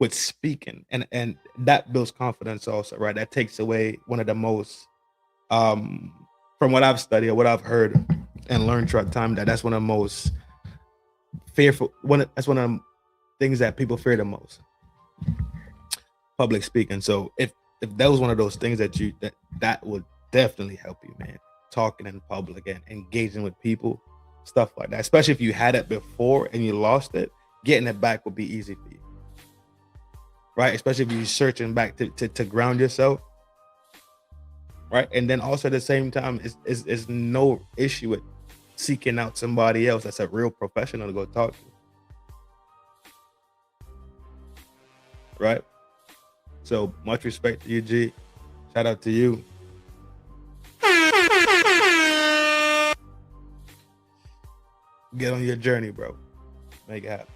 with speaking, and that builds confidence also, right? That takes away one of the most from what I've studied or what I've heard and learned throughout time, that's one of the most fearful that's one of the things that people fear the most, public speaking. So if that was one of those things that would definitely help you, man. Talking in public and engaging with people, stuff like that. Especially if you had it before and you lost it, getting it back would be easy for you, right? Especially if you're searching back to ground yourself, right? And then also at the same time, is no issue with seeking out somebody else that's a real professional to go talk to, right? So much respect to you, G. Shout out to you. Get on your journey, bro. Make it happen.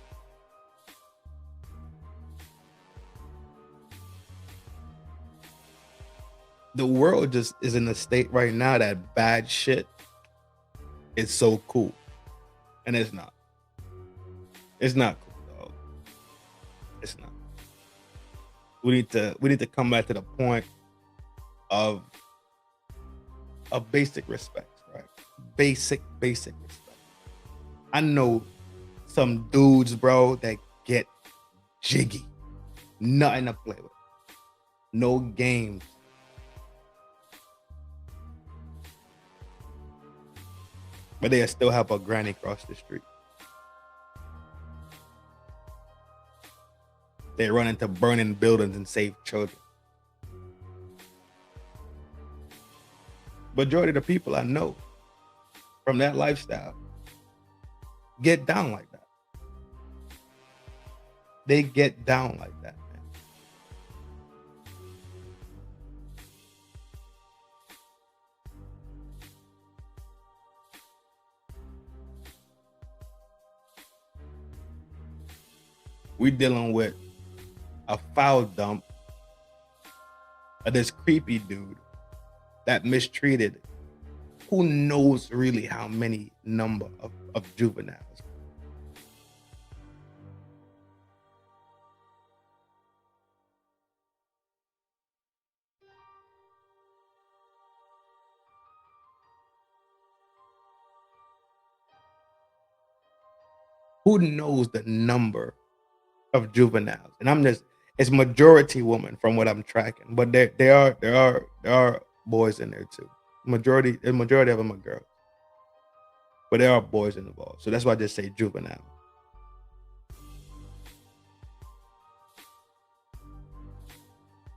The world just is in a state right now that bad shit is so cool. And it's not. It's not cool, dog. It's not. We need to come back to the point of basic respect, right? Basic respect. I know some dudes, bro, that get jiggy. Nothing to play with. No games. But they still have a granny across the street. They run into burning buildings and save children. Majority of the people I know from that lifestyle get down like that. They get down like that, man. We dealing with a foul dump of this creepy dude that mistreated who knows really how many number of juveniles. Who knows the number of juveniles? And it's majority women from what I'm tracking, but there are boys in there too. The majority of them are girls. But there are boys involved. So that's why I just say juvenile.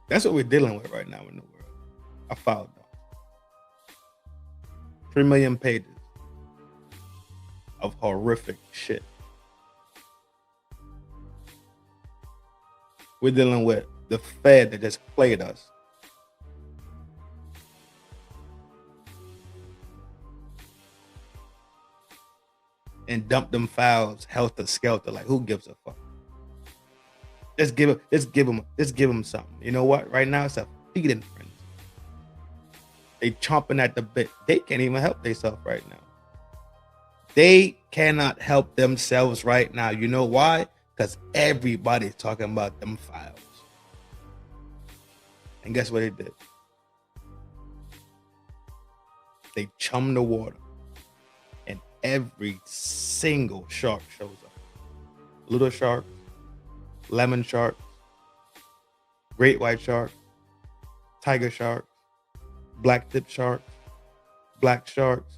That's what we're dealing with right now in the world. I filed that. 3 million pages of horrific shit. We're dealing with the Fed that just played us. And dump them files helter skelter. Like, who gives a fuck? Let's give them something. You know what? Right now it's a feeding frenzy. They chomping at the bit. They can't even help themselves right now. They cannot help themselves right now. You know why? Because everybody's talking about them files. And guess what they did? They chummed the water. And every single shark shows up. Little sharks, lemon sharks, great white sharks, tiger sharks, black tip sharks, black sharks.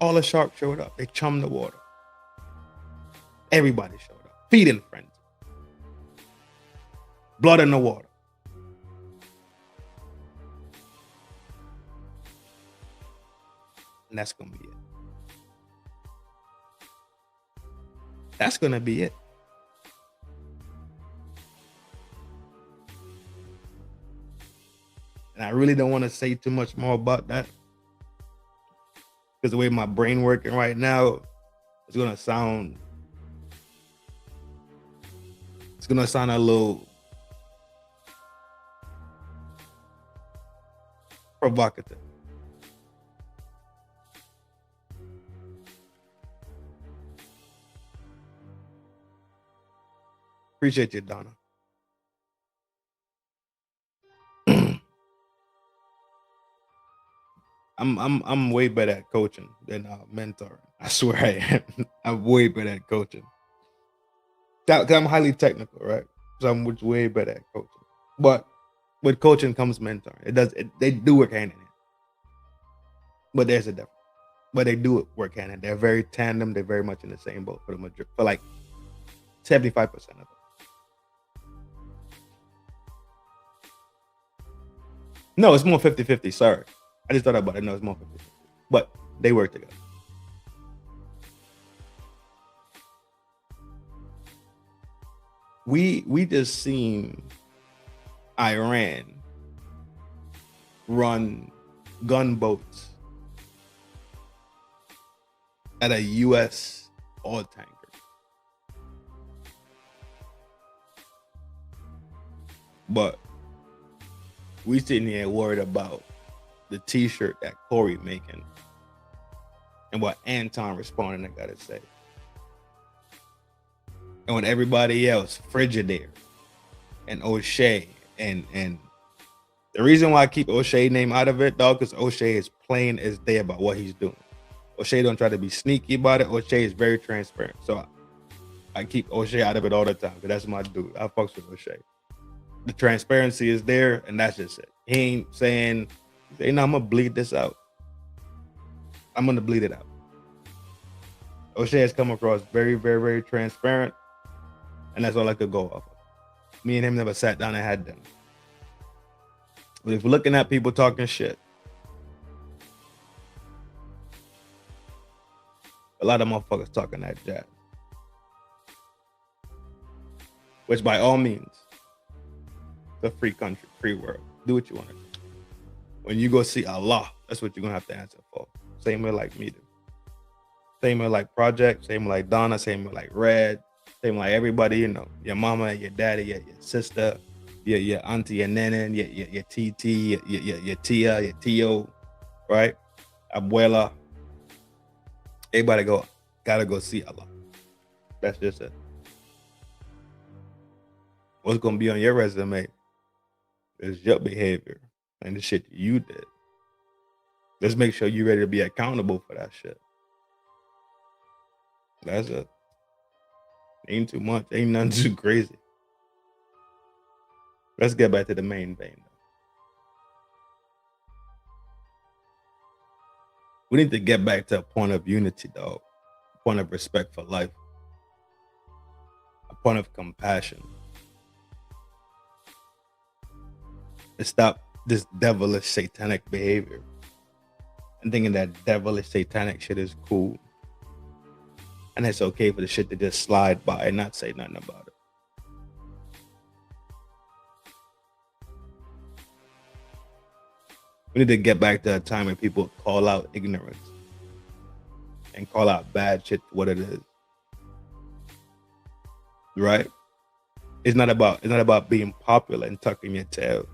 All the sharks showed up. They chummed the water. Everybody showed up. Feeding frenzy. Blood in the water. And that's going to be it. That's going to be it. And I really don't want to say too much more about that. Because the way my brain working right now, it's going to sound a little provocative. Appreciate you, Donna. I'm way better at coaching than mentoring. I swear I am. I'm way better at coaching. Cause I'm highly technical, right? So I'm way better at coaching. But with coaching comes mentoring. They do work hand in hand. But there's a difference. But they do work hand in hand. They're very tandem. They're very much in the same boat for like 75% of it. No, it's more 50-50. Sorry. I just thought about it. No, it's more 50-50. But they work together. We just seen Iran run gunboats at a U.S. oil tanker. But we sitting here worried about the t-shirt that Corey making and what Anton responding, I gotta say. And when everybody else, Frigidaire and O'Shea, and the reason why I keep O'Shea name out of it, dog, because O'Shea is plain as day about what he's doing. O'Shea don't try to be sneaky about it. O'Shea is very transparent. So I keep O'Shea out of it all the time, because that's my dude. I fucks with O'Shea. The transparency is there, and that's just it. He ain't saying, hey, no, I'm gonna bleed this out. I'm gonna bleed it out. O'Shea has come across very, very, very transparent, and that's all I could go off of. Me and him never sat down and had dinner. But if we're looking at people talking shit, a lot of motherfuckers talking that jazz. Which by all means, it's a free country, free world. Do what you want to do. When you go see Allah, that's what you're gonna have to answer for. Same way like me do. Same way like Project, same way like Donna, same way like Red, same way like everybody, you know, your mama, your daddy, your sister, your auntie, your nene, your TT, your tia, your tio, right? Abuela. Everybody gotta go see Allah. That's just it. What's gonna be on your resume is your behavior and the shit you did. Let's make sure you're ready to be accountable for that shit. That's it. Ain't too much. Ain't nothing too crazy. Let's get back to the main vein, though. We need to get back to a point of unity, dog. A point of respect for life. A point of compassion. And stop this devilish satanic behavior. And thinking that devilish satanic shit is cool. And it's okay for the shit to just slide by and not say nothing about it. We need to get back to a time when people call out ignorance and call out bad shit for what it is. Right? It's not about being popular and tucking your tail.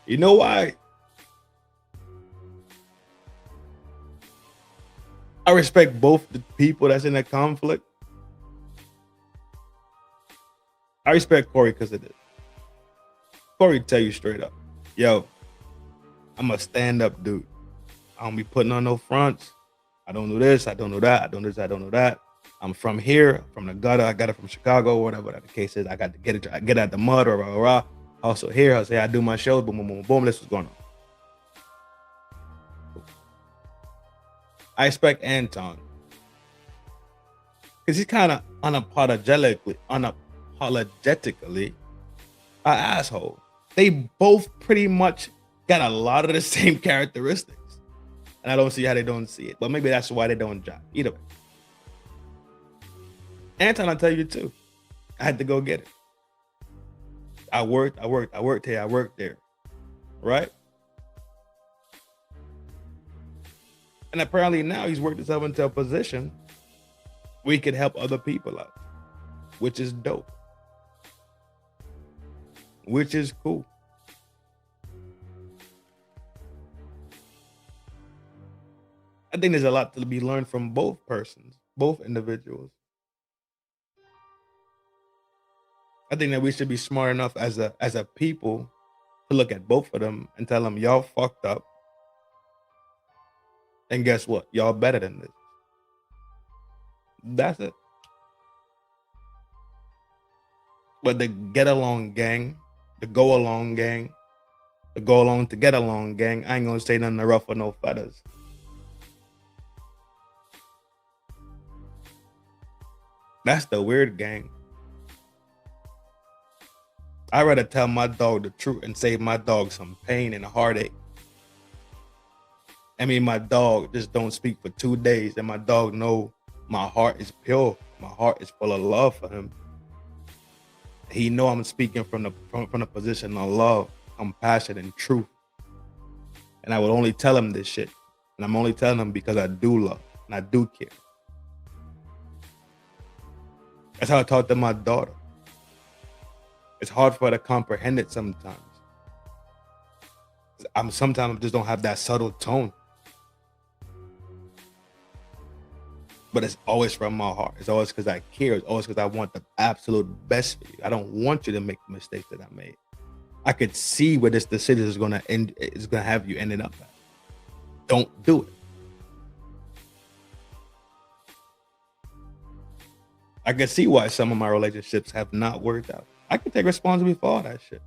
You know why? I respect both the people that's in a conflict. I respect Corey because of this. Corey tell you straight up, yo, I'm a stand-up dude. I don't be putting on no fronts. I don't do this, I don't do that, I don't do this, I don't do that. I'm from here, from the gutter. I got it from Chicago, whatever the case is. I got to get out the mud or rah. Also here, I say I do my shows, boom, boom, boom, boom. This was going on. I respect Anton because he's kind of unapologetically an asshole. They both pretty much got a lot of the same characteristics, and I don't see how they don't see it. But maybe that's why they don't jive. Either way, Anton, I'll tell you too. I had to go get it. I worked here, I worked there, right? And apparently now he's worked himself into a position where he could help other people out, which is dope, which is cool. I think there's a lot to be learned from both persons, both individuals. I think that we should be smart enough as a people to look at both of them and tell them, y'all fucked up. And guess what? Y'all better than this. That's it. But the get along gang, the go along gang, the go along to get along gang, I ain't gonna say nothing to ruffle no feathers. That's the weird gang. I'd rather tell my dog the truth and save my dog some pain and a heartache. I mean, my dog just don't speak for 2 days, and my dog know my heart is pure. My heart is full of love for him. He know I'm speaking from the position of love, compassion, and truth. And I would only tell him this shit. And I'm only telling him because I do love and I do care. That's how I talk to my daughter. It's hard for her to comprehend it sometimes. Sometimes I just don't have that subtle tone. But it's always from my heart. It's always because I care. It's always because I want the absolute best for you. I don't want you to make the mistakes that I made. I could see where this decision is gonna end. It's gonna have you ending up at. Don't do it. I can see why some of my relationships have not worked out. I can take responsibility for all that shit.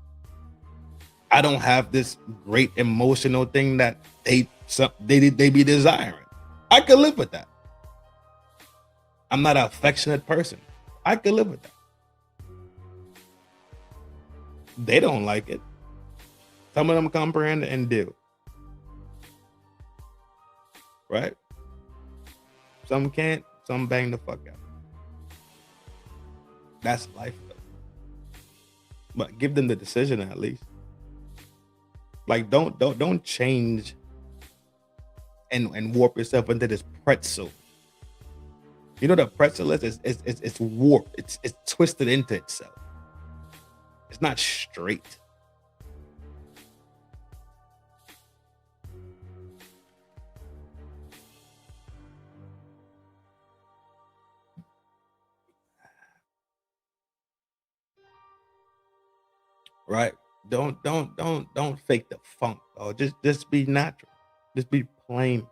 I don't have this great emotional thing that they be desiring. I could live with that. I'm not an affectionate person. I could live with that. They don't like it. Some of them comprehend and do. Right? Some can't. Some bang the fuck out. That's life, though. But give them the decision at least. Like, don't change and warp yourself into this pretzel. You know the pretzel is it's warped. It's twisted into itself. It's not straight. Right? Don't fake the funk. Oh, just be natural. Just be plain.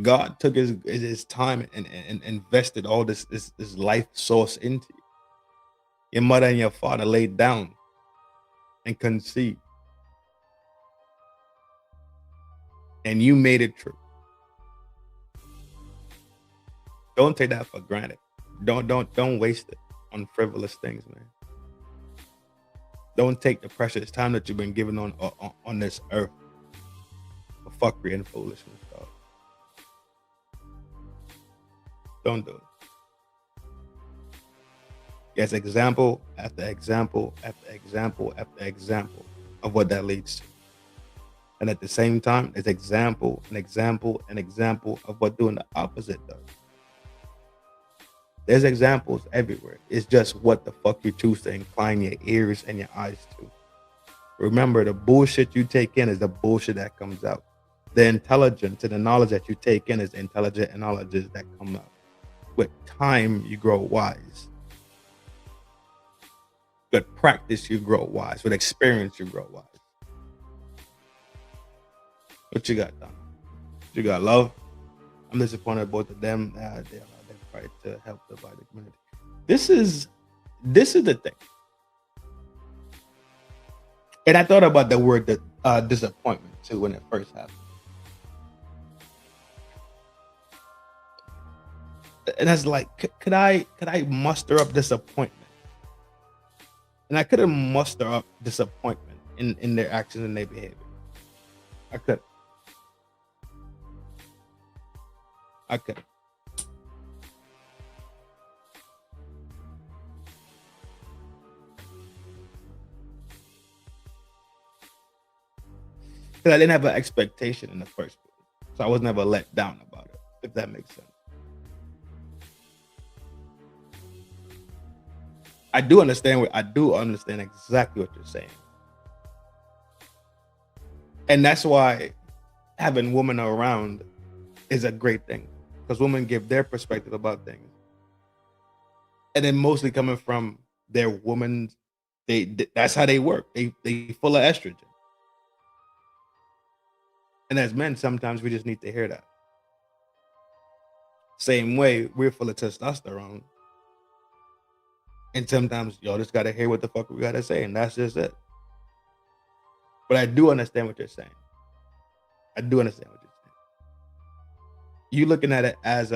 God took his time and invested all this life source into you. Your mother and your father laid down and conceived, and you made it true. Don't take that for granted. Don't waste it on frivolous things, man. Don't take the precious time that you've been given on this earth for fuckery and foolishness, dog. Don't do it. Yes, example after example after example after example of what that leads to. And at the same time, it's example and example and example of what doing the opposite does. There's examples everywhere. It's just what the fuck you choose to incline your ears and your eyes to. Remember, the bullshit you take in is the bullshit that comes out. The intelligence and the knowledge that you take in is intelligent knowledges that come out. With time, you grow wise. With practice, you grow wise. With experience, you grow wise. What you got, Don? You got love? I'm disappointed both of them. They allowed their fight to help divide the community. This is the thing. And I thought about the word disappointment too when it first happened. And I was like, could I muster up disappointment? And I couldn't muster up disappointment in their actions and their behavior. I could. Because I didn't have an expectation in the first place. So I was never let down about it, if that makes sense. I do understand exactly what you're saying. And that's why having women around is a great thing. Because women give their perspective about things. And then mostly coming from their women, that's how they work. They full of estrogen. And as men, sometimes we just need to hear that. Same way, we're full of testosterone. And sometimes y'all just gotta hear what the fuck we gotta say, and that's just it. But I do understand what you're saying. You're looking at it as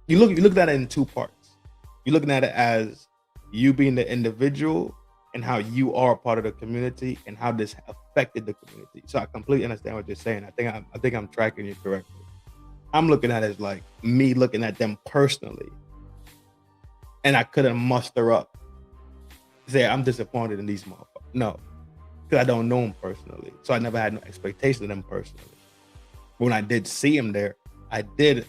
you look at it in two parts. You're looking at it as you being the individual and how you are a part of the community and how this affected the community. So I completely understand what you're saying. I think I'm tracking you correctly. I'm looking at it as like me looking at them personally, and I couldn't muster up say I'm disappointed in these motherfuckers. No, because I don't know them personally, so I never had no expectation of them personally. When I did see him there, I think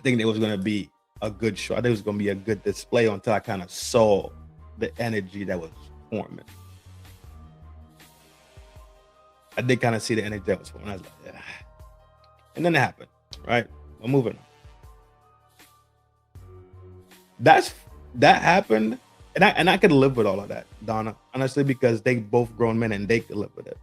there was going to be a good show. I think it was going to be a good display until I kind of saw the energy that was forming. I did kind of see the energy that was forming. I was like, yeah. And then it happened, right? We're moving on. That happened, and I could live with all of that, Donna, honestly, because they both grown men and they could live with it.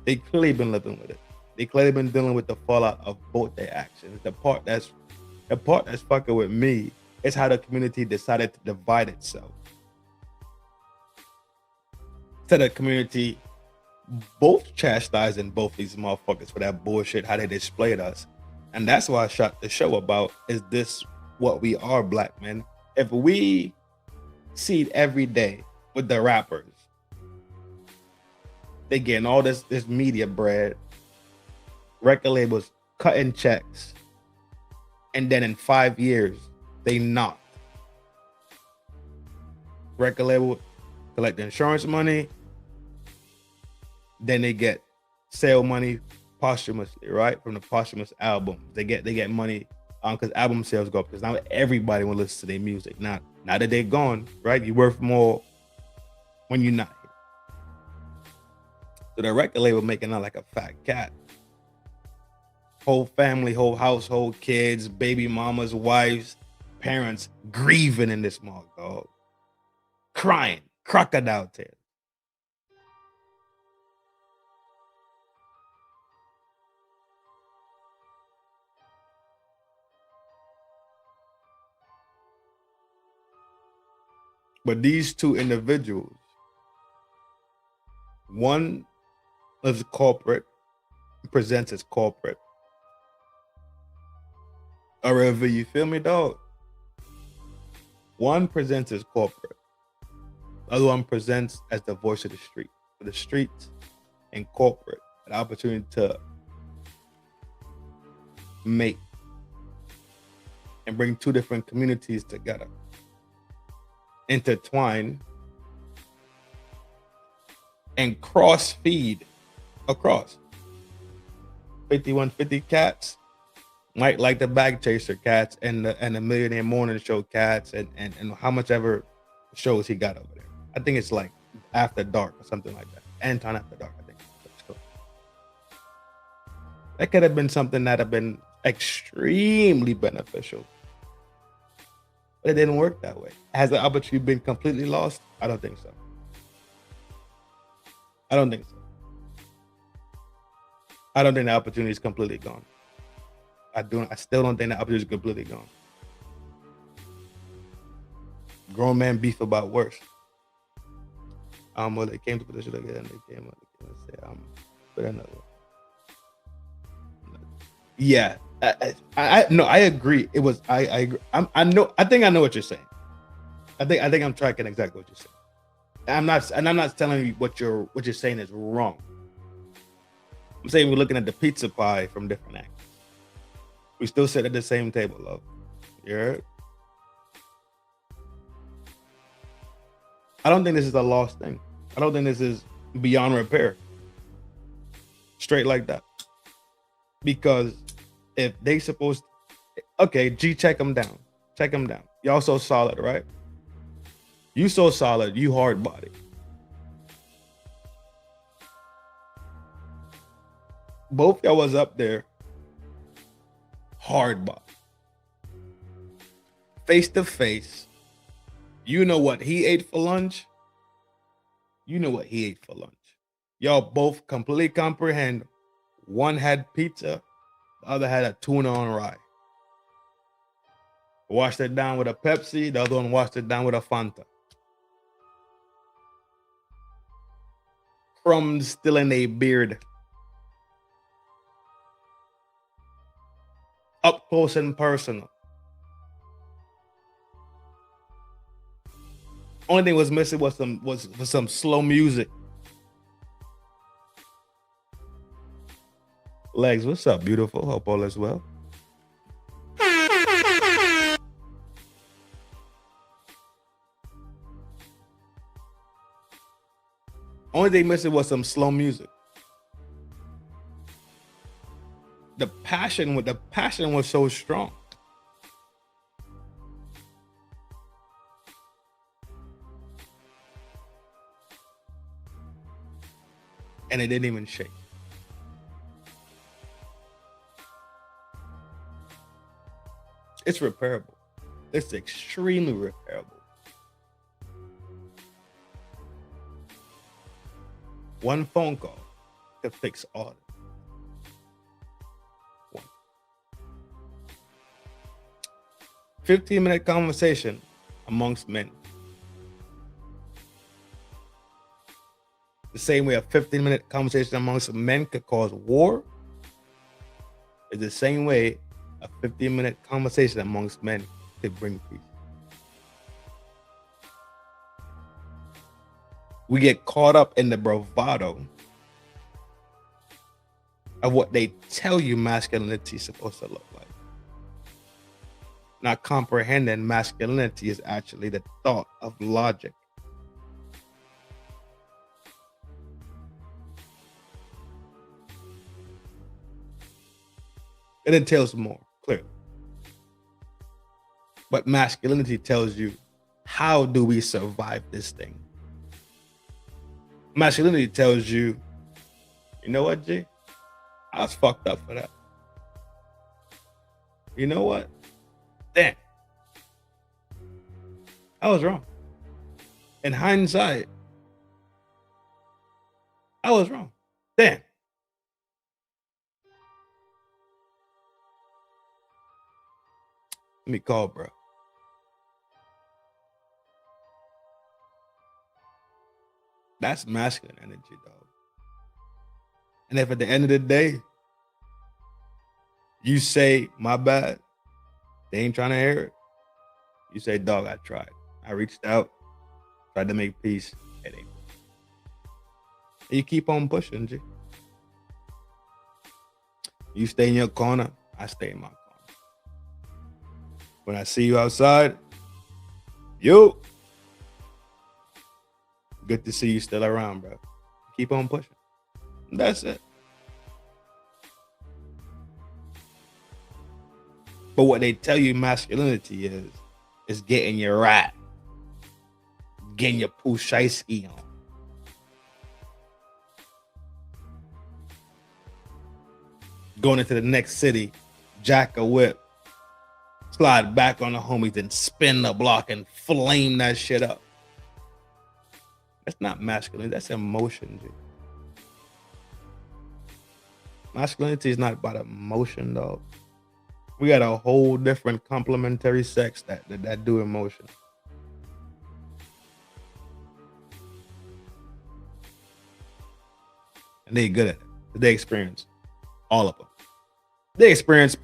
They clearly been living with it. They clearly been dealing with the fallout of both their actions. The part that's fucking with me is how the community decided to divide itself. Instead of the community both chastising both these motherfuckers for that bullshit, how they displayed us. And that's why I shot the show about, is this what we are, black men? If we see it every day with the rappers, they getting all this media bread, record labels cutting checks, and then in 5 years they knocked. Record label collect the insurance money, then they get sale money posthumously, right? From the posthumous album. They get money because album sales go up, because now everybody will listen to their music. Now that they're gone, right? You're worth more when you're not here. So the record label making out like a fat cat. Whole family, whole household, kids, baby mamas, wives, parents grieving in this mall, dog. Crying, crocodile tears. But these two individuals, one is corporate, presents as corporate. Or whatever, you feel me, dog? One presents as corporate. The other one presents as the voice of the street. For the streets and corporate, an opportunity to make and bring two different communities together, intertwine and cross feed across. 5150 cats might like the bag chaser cats and the millionaire morning show cats and how much ever shows he got over there. I think it's like After Dark or something like that. Anton After Dark, I think. That could have been something that have been extremely beneficial. But it didn't work that way. Has the opportunity been completely lost? I don't think so. I don't think so. I don't think the opportunity is completely gone. I still don't think the opportunity is completely gone. Grown man beef about worse. Well, they came to position again. They came and say, but another. Yeah, I agree. It was I agree. I think I know what you're saying. I think I'm tracking exactly what you're saying. I'm not telling you what you're saying is wrong. I'm saying we're looking at the pizza pie from different angles. We still sit at the same table, love. You heard? I don't think this is a lost thing. I don't think this is beyond repair. Straight like that. Because if they supposed okay, G, check them down. Check them down. Y'all so solid, right? You so solid, you hard body. Both y'all was up there hard body. Face to face. You know what he ate for lunch? You know what he ate for lunch. Y'all both completely comprehend. One had pizza, the other had a tuna on rye. Washed it down with a Pepsi, the other one washed it down with a Fanta. Crumbs still in a beard. Up close and personal. Only thing was missing was some slow music. Legs, what's up, beautiful? Hope all is well. Only thing missing was some slow music. The passion was so strong. And it didn't even shake. It's repairable. It's extremely repairable. One phone call to fix all of it. One. 15-minute conversation amongst men. The same way a 15-minute conversation amongst men could cause war, is the same way a 15-minute conversation amongst men could bring peace. We get caught up in the bravado of what they tell you masculinity is supposed to look like. Not comprehending masculinity is actually the thought of logic. It entails more, clearly. But masculinity tells you, how do we survive this thing? Masculinity tells you, you know what, G? I was fucked up for that. You know what? Damn. I was wrong. In hindsight, I was wrong. Damn. Let me call, bro. That's masculine energy, dog. And if at the end of the day, you say, my bad, they ain't trying to hear it. You say, dog, I tried. I reached out, tried to make peace. It ain't. And you keep on pushing, G. You stay in your corner, I stay in my corner. When I see you outside, you. Good to see you still around, bro. Keep on pushing. That's it. But what they tell you masculinity is getting your rat, getting your pushaisky on. Going into the next city, jack a whip, slide back on the homies, then spin the block and flame that shit up. That's not masculine. That's emotion, G. Masculinity is not about emotion, dog. We got a whole different complementary sex that do emotion. And they good at it. They experience all of them. They experience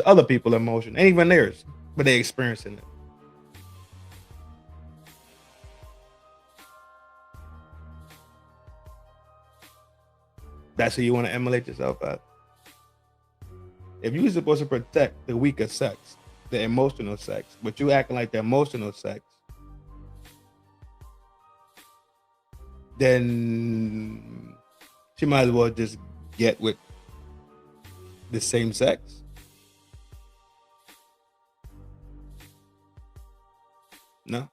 other people's emotion, ain't even theirs, but they experiencing it. That's who you want to emulate yourself at. If you're supposed to protect the weaker sex, the emotional sex, but you acting like the emotional sex, then she might as well just get with the same sex. No.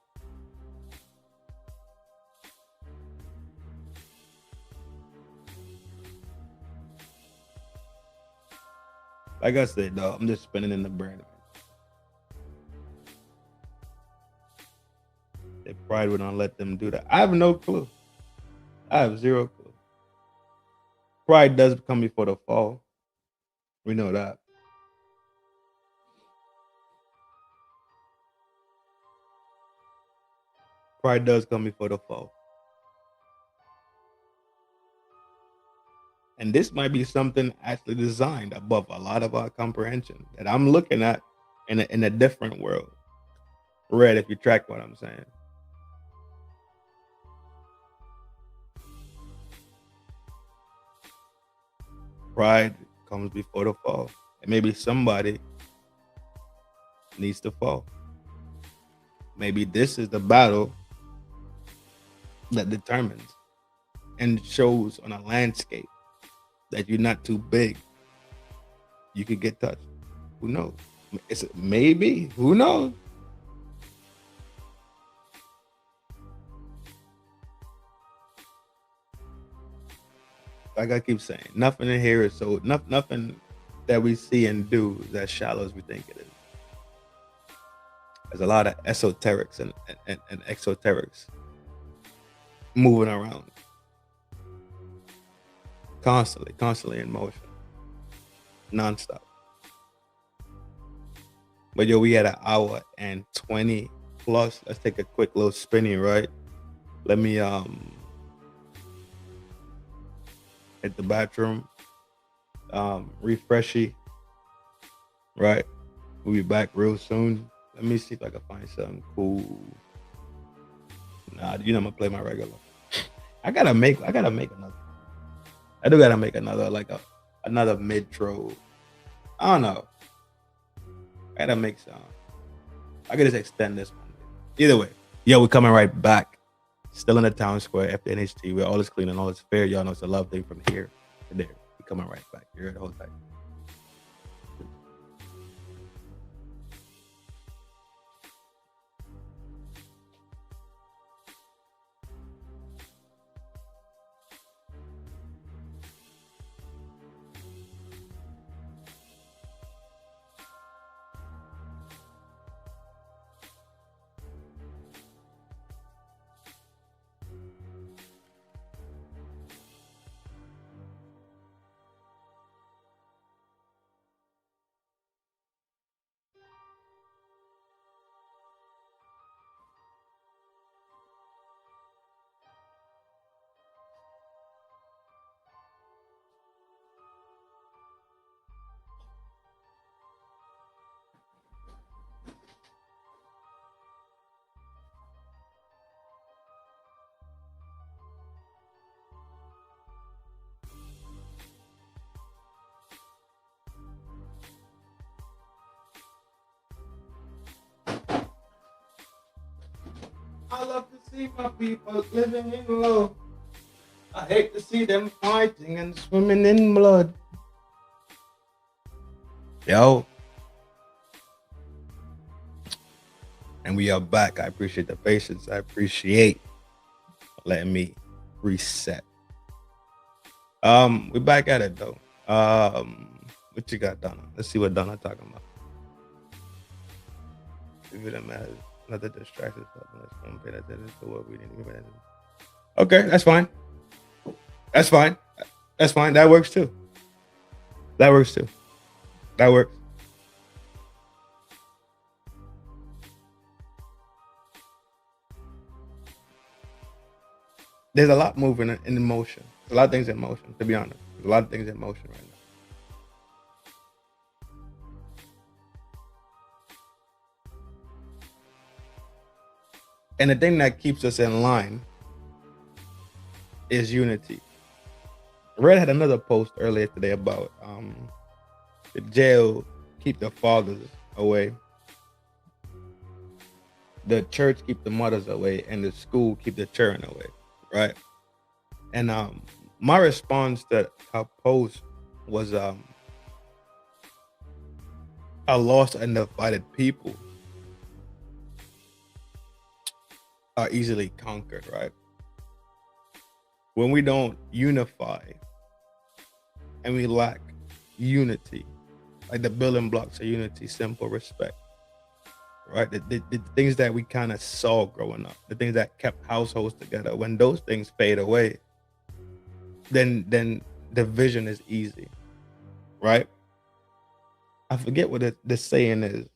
Like I said, dog, I'm just spinning in the brain. Their pride would not let them do that. I have no clue. I have zero clue. Pride does come before the fall. We know that. Pride does come before the fall. And this might be something actually designed above a lot of our comprehension that I'm looking at in a different world. Red, if you track what I'm saying. Pride comes before the fall. And maybe somebody needs to fall. Maybe this is the battle that determines and shows on a landscape that you're not too big. You could get touched. Who knows? Maybe. Who knows? Like I keep saying, nothing in here is so nothing that we see and do is as shallow as we think it is. There's a lot of esoterics and exoterics moving around. Constantly in motion. Nonstop. But yo, we had an hour and 20 plus. Let's take a quick little spinny, right? Let me hit the bathroom. Refreshy. Right? We'll be back real soon. Let me see if I can find something cool. Nah, you know I'm gonna play my regular. I gotta make another. I do gotta make another, like another mid-tro. I don't know. I gotta make some. I could just extend this one. Either way, yo, we're coming right back. Still in the town square after NHT, where all is clean and all is fair. Y'all know it's a love thing from here to there. We're coming right back. You're at the whole time. I love to see my people living in love. I hate to see them fighting and swimming in blood. Yo. And we are back. I appreciate the patience. I appreciate letting me reset. We're back at it though. What you got, Donna? Let's see what Donna talking about. If it matters, another distraction. Let's pay attention to what we need to be. Okay, that's fine. That's fine. That's fine. That works too. That works too. That works. There's a lot moving in motion. A lot of things in motion, to be honest. There's a lot of things in motion right now. And the thing that keeps us in line is unity. Red had another post earlier today about the jail keep the fathers away, the church keep the mothers away, and the school keep the children away, right? And my response to her post was a lost and divided people are easily conquered, right? When we don't unify and we lack unity, like the building blocks of unity, simple respect, right? The things that we kind of saw growing up, the things that kept households together, when those things fade away, then division is easy, right? I forget what the saying is,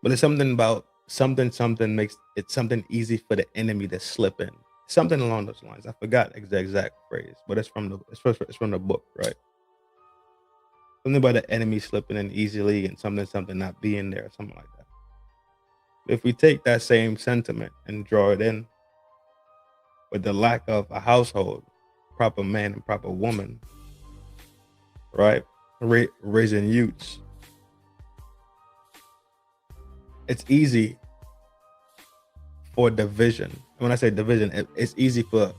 but it's something about something makes it something easy for the enemy to slip in. Something along those lines. I forgot the exact phrase, but it's from the book, right? Something about the enemy slipping in easily and something not being there, something like that. If we take that same sentiment and draw it in with the lack of a household, proper man and proper woman, right? Raising youths, it's easy for division. When I say division, it's easy for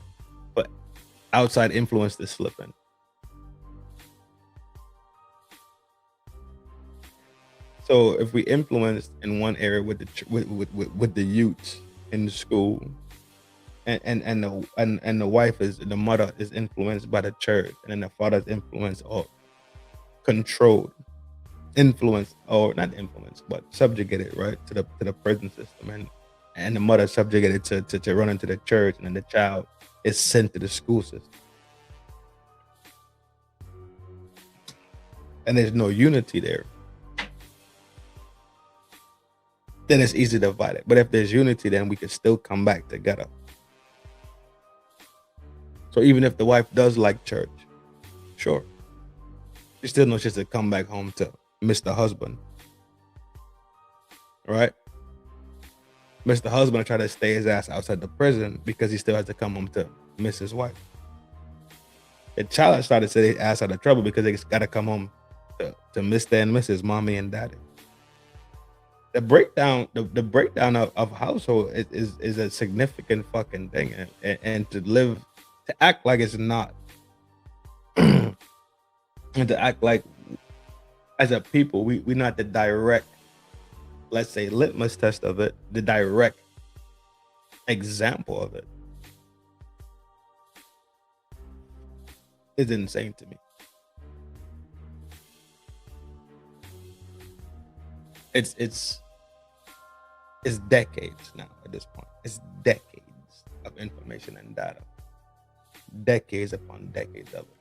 outside influence to slip in. So if we influence in one area with the youths in the school, and the wife the mother is influenced by the church, and then the father is influenced or controlled, influenced or not influenced, but subjugated, right, to the prison system, and the mother subjugated to run into the church, and then the child is sent to the school system. And there's no unity there. Then it's easy to divide it. But if there's unity, then we can still come back together. So even if the wife does like church, sure, she still knows she has to come back home to miss the husband, right? Miss the husband and try to stay his ass outside the prison because he still has to come home to miss his wife. The child started to say his ass out of trouble because they got to come home to miss and miss his mommy and daddy. The breakdown of household is a significant fucking thing, and to act like it's not, and to act like as a people we're not the direct, let's say, litmus test of it, the direct example of it, is insane to me. It's decades now at this point. It's decades of information and data. Decades upon decades of it.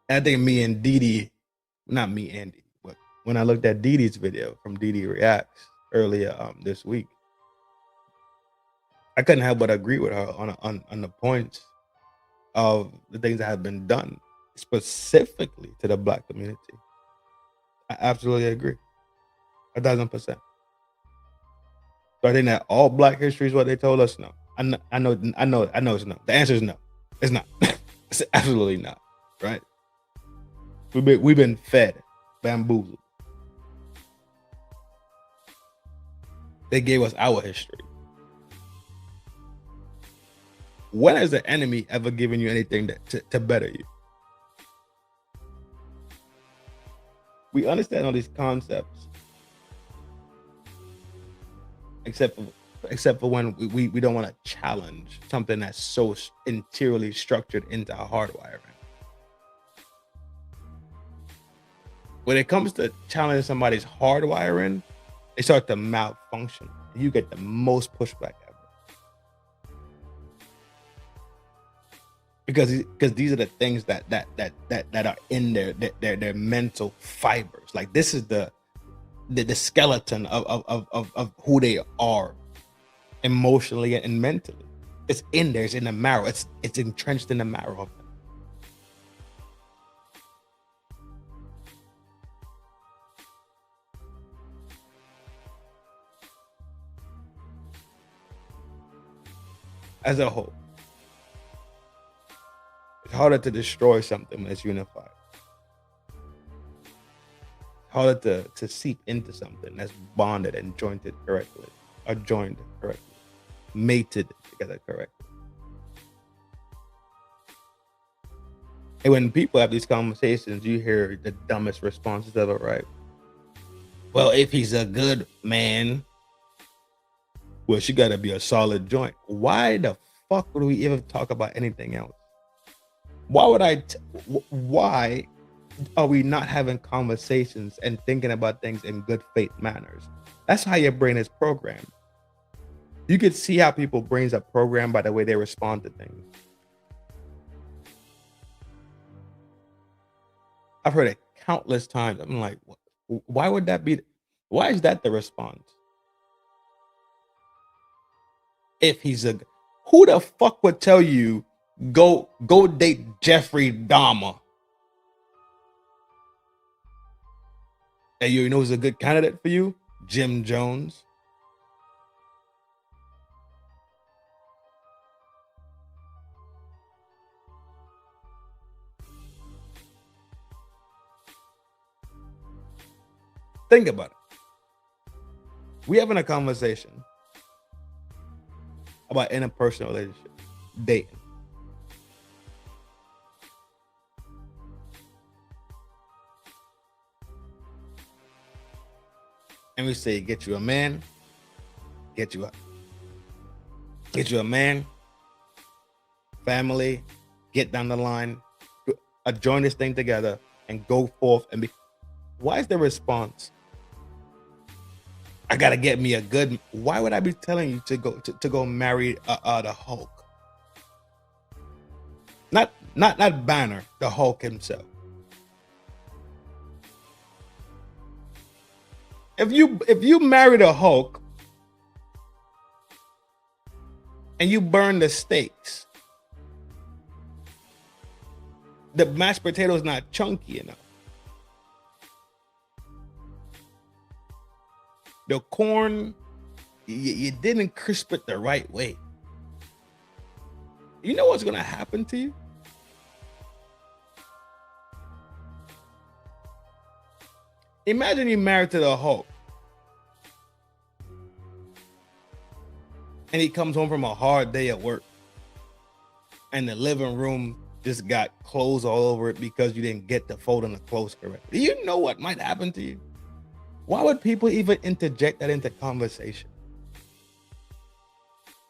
And I think me and Didi, not me and Didi, but when I looked at Didi's video from Didi Reacts earlier this week, I couldn't help but agree with her on the points of the things that have been done specifically to the Black community. I absolutely agree, 1,000%. So I think that all Black history is what they told us. No, I know it's no. The answer is no. It's not. It's absolutely not. Right? We've been fed, bamboozled, They gave us our history. When has the enemy ever given you anything to better you? We understand all these concepts, except for when we don't want to challenge something that's so interiorly structured into our hardwiring. When it comes to challenging somebody's hardwiring, they start to malfunction. You get the most pushback ever. Because these are the things that are in their mental fibers. Like, this is the skeleton of who they are emotionally and mentally. It's in there, it's in the marrow, it's entrenched in the marrow of them. As a whole, it's harder to destroy something when it's unified. It's harder to seep into something that's bonded and jointed correctly, or joined correctly, mated together correctly. And when people have these conversations, you hear the dumbest responses ever, right? Well, if he's a good man, well, she got to be a solid joint. Why the fuck would we even talk about anything else? Why are we not having conversations and thinking about things in good faith manners? That's how your brain is programmed. You could see how people's brains are programmed by the way they respond to things. I've heard it countless times. I'm like, why would that be? Why is that the response? If he's who the fuck would tell you go date Jeffrey Dahmer? And you know who's a good candidate for you? Jim Jones. Think about it. We having a conversation about interpersonal relationship, dating. And we say, get you a man, get you a man, family, get down the line, join this thing together and go forth and be. Why is the response? I gotta get me a good. Why would I be telling you to go marry the Hulk? Not Banner, the Hulk himself. If you marry the Hulk and you burn the steaks, the mashed potato is not chunky enough. The corn, you didn't crisp it the right way. You know what's gonna happen to you? Imagine you're married to the Hulk and he comes home from a hard day at work and the living room just got clothes all over it because you didn't get to fold in the clothes correctly. Do you know what might happen to you? Why would people even interject that into conversation?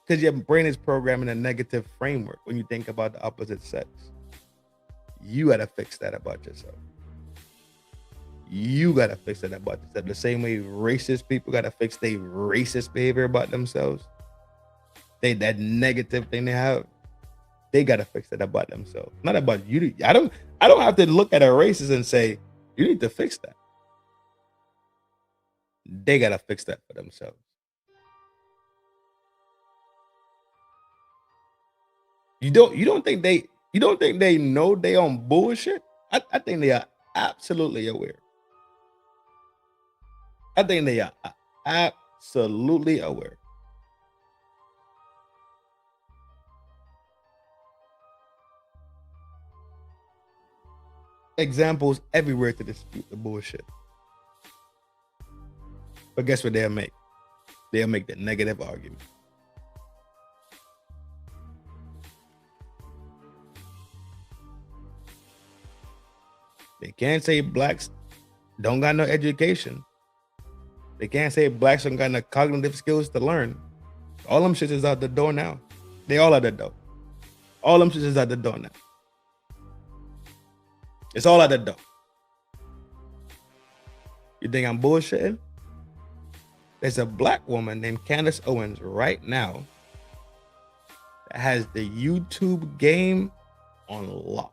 Because your brain is programmed in a negative framework when you think about the opposite sex. You got to fix that about yourself. You got to fix that about yourself. The same way racist people got to fix their racist behavior about themselves. That negative thing they have, they got to fix that about themselves. Not about you. I don't have to look at a racist and say, you need to fix that. They got to fix that for themselves. You don't think they know they on bullshit? I think they are absolutely aware. I think they are absolutely aware. Examples everywhere to dispute the bullshit. But guess what they'll make? they'll make the negative argument. They can't say blacks don't got no education. They can't say blacks don't got no cognitive skills to learn. All them shits is out the door now. They all out the door. All them shits is out the door now. It's all out the door. You think I'm bullshitting? There's a black woman named Candace Owens right now that has the YouTube game on lock.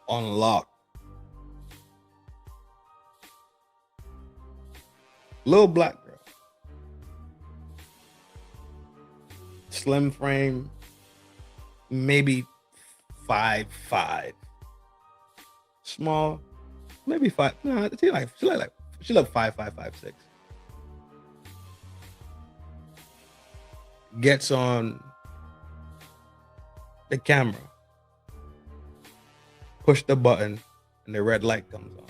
On lock. Little black girl. Slim frame, maybe 5'5". Small, maybe 5. No, she look 5'5", 5'6". Gets on the camera, push the button, and the red light comes on.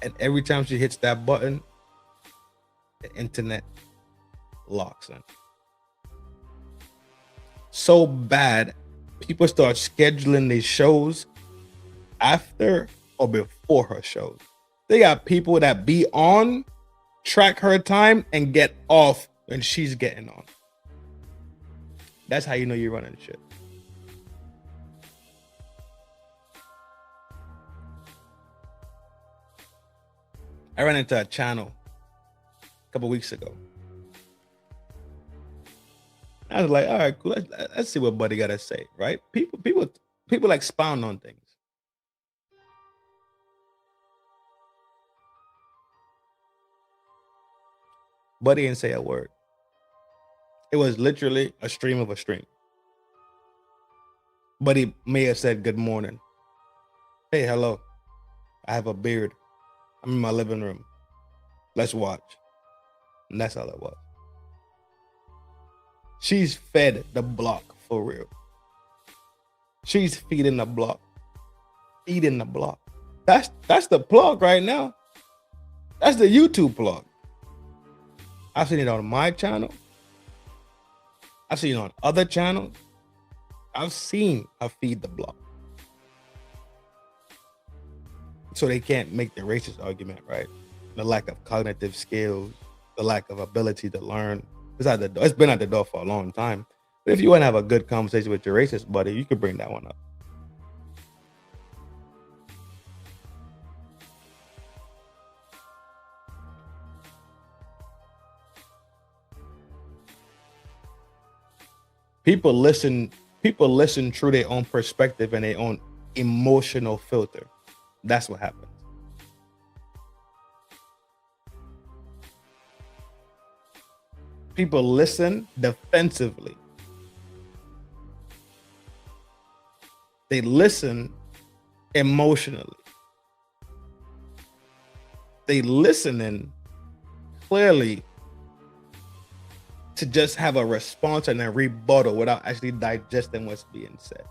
And every time she hits that button, the internet locks in. So bad, people start scheduling these shows after or before her shows. They got people that be on, track her time, and get off when she's getting on. That's how you know you're running shit. I ran into a channel a couple weeks ago. I was like, all right, cool. Let's see what Buddy got to say, right? People like expound on things. Buddy didn't say a word. It was literally a stream of a stream. Buddy may have said good morning. Hey, hello. I have a beard. I'm in my living room. Let's watch. And that's all it was. She's fed the block for real. She's feeding the block. Feeding the block. That's the plug right now. That's the YouTube plug. I've seen it on my channel. I've seen it on other channels. I've seen her feed the block. So they can't make the racist argument, right? The lack of cognitive skills, the lack of ability to learn. It's been at the door for a long time. But if you want to have a good conversation with your racist buddy, you could bring that one up. People listen through their own perspective and their own emotional filter. That's what happens. People listen defensively. They listen emotionally. They listening clearly to just have a response and a rebuttal without actually digesting what's being said.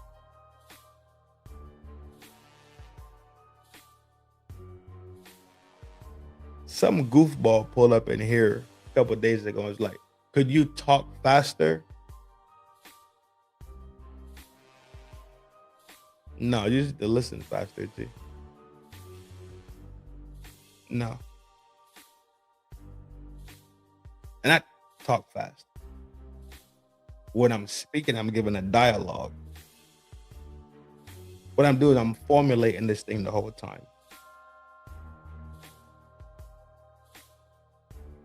Some goofball pulled up in here a couple of days ago and was like, could you talk faster? No, you just listen faster, G. No. And I talk fast. When I'm speaking, I'm giving a dialogue. What I'm doing, I'm formulating this thing the whole time.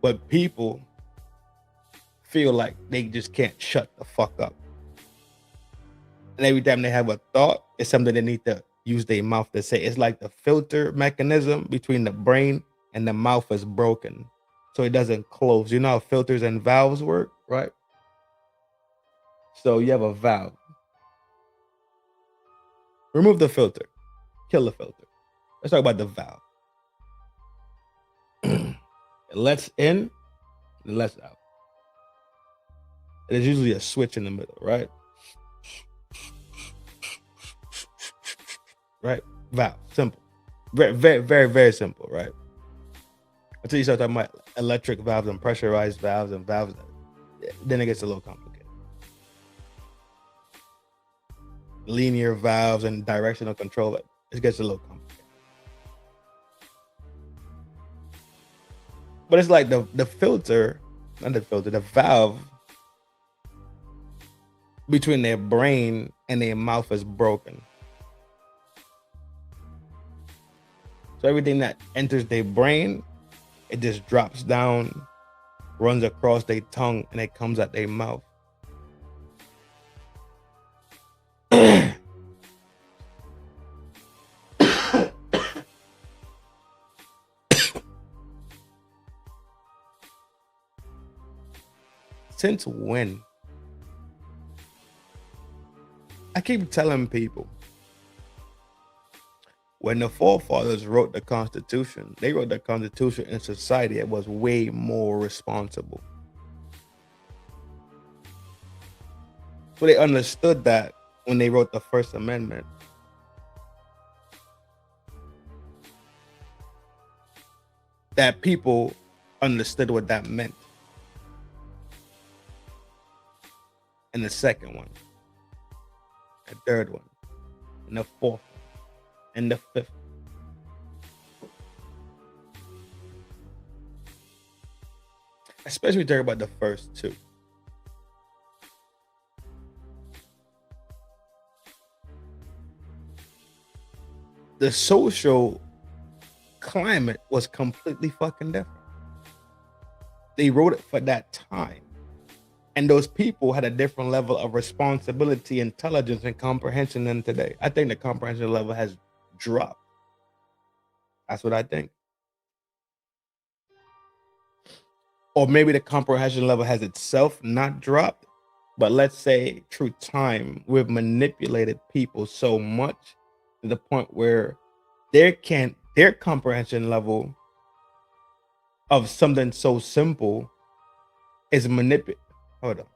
But people feel like they just can't shut the fuck up. And every time they have a thought, it's something they need to use their mouth to say. It's like the filter mechanism between the brain and the mouth is broken. So it doesn't close. You know how filters and valves work, right? So you have a valve. Remove the filter. Kill the filter. Let's talk about the valve. It lets in, it lets out. There's usually a switch in the middle, right? right? Valve, simple. Very, very, very, very simple, right? Until you start talking about electric valves and pressurized valves and valves, then it gets a little complicated. Linear valves and directional control, it gets a little complicated. But it's like the filter, not the filter, the valve between their brain and their mouth is broken. So everything that enters their brain, it just drops down, runs across their tongue, and it comes out their mouth. Since when? I keep telling people, when the forefathers wrote the Constitution, they wrote the Constitution in a society that was way more responsible. So they understood that when they wrote the First Amendment. That people understood what that meant. And the second one, the third one, and the fourth, and the fifth. Especially talk about the first two. The social climate was completely fucking different. They wrote it for that time. And those people had a different level of responsibility, intelligence, and comprehension than today. I think the comprehension level has dropped. That's what I think. Or maybe the comprehension level has itself not dropped. But let's say through time, we've manipulated people so much to the point where their comprehension level of something so simple is manipulated. Hold on.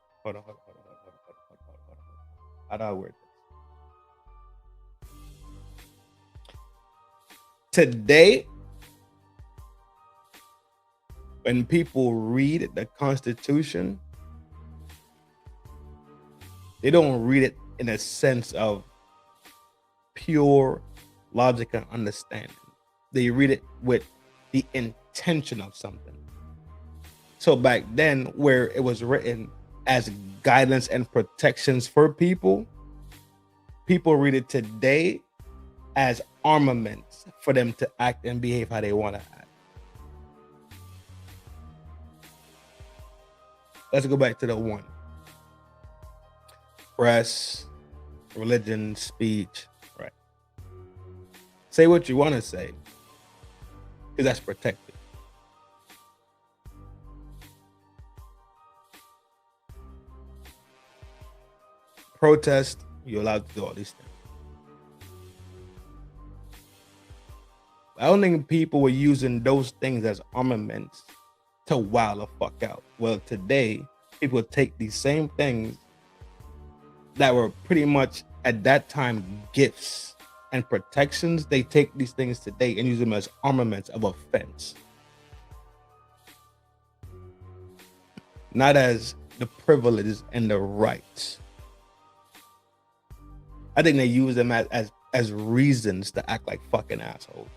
How do I word this? Today, when people read the Constitution, they don't read it in a sense of pure logic and understanding. They read it with the intention of something. So back then, where it was written as guidance and protections for people, people read it today as armaments for them to act and behave how they want to act. Let's go back to the one. Press, religion, speech, right? Say what you want to say, because that's protected. Protest, you're allowed to do all these things. I don't think people were using those things as armaments to wow the fuck out. Well, today, people take these same things that were pretty much at that time gifts and protections. They take these things today and use them as armaments of offense. Not as the privileges and the rights. I think they use them as reasons to act like fucking assholes.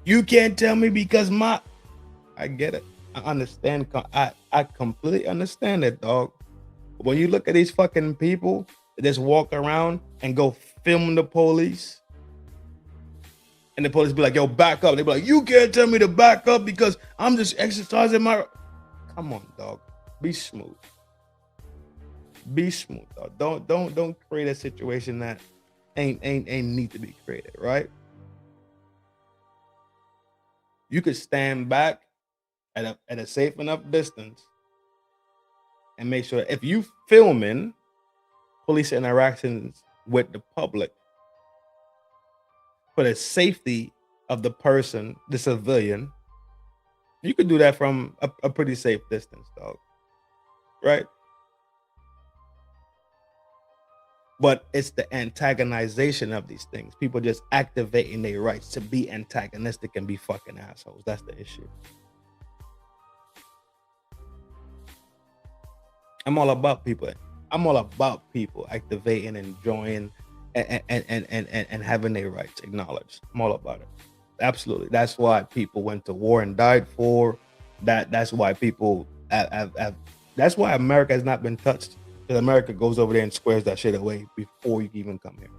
You can't tell me because I get it. I understand. I completely understand it, dog. But when you look at these fucking people that just walk around and go film the police, and the police be like, yo, back up. They be like, you can't tell me to back up because I'm just exercising my... Come on, dog. Be smooth. Be smooth, dog. Don't create a situation that ain't need to be created, right? You could stand back at a safe enough distance and make sure if you filming police interactions with the public for the safety of the person, the civilian, you could do that from a pretty safe distance, dog. Right? But it's the antagonization of these things. People just activating their rights to be antagonistic and be fucking assholes. That's the issue. I'm all about people. I'm all about people activating, enjoying, and having their rights acknowledged. I'm all about it. Absolutely. That's why people went to war and died for. That's why people have that's why America has not been touched. Because America goes over there and squares that shit away before you even come here.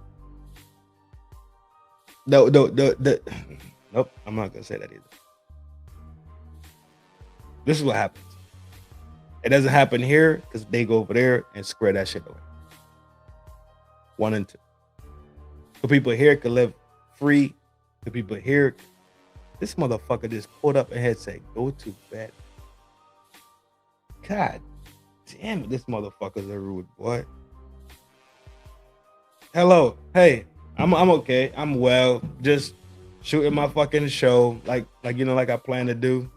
No, nope, I'm not gonna say that either. This is what happens. It doesn't happen here because they go over there and square that shit away. 1 and 2. The people here can live free. The people here, this motherfucker just pulled up ahead and said, "Go to bed." God damn it, this motherfucker's a rude boy. Hello, hey, I'm okay. I'm well. Just shooting my fucking show, like I plan to do.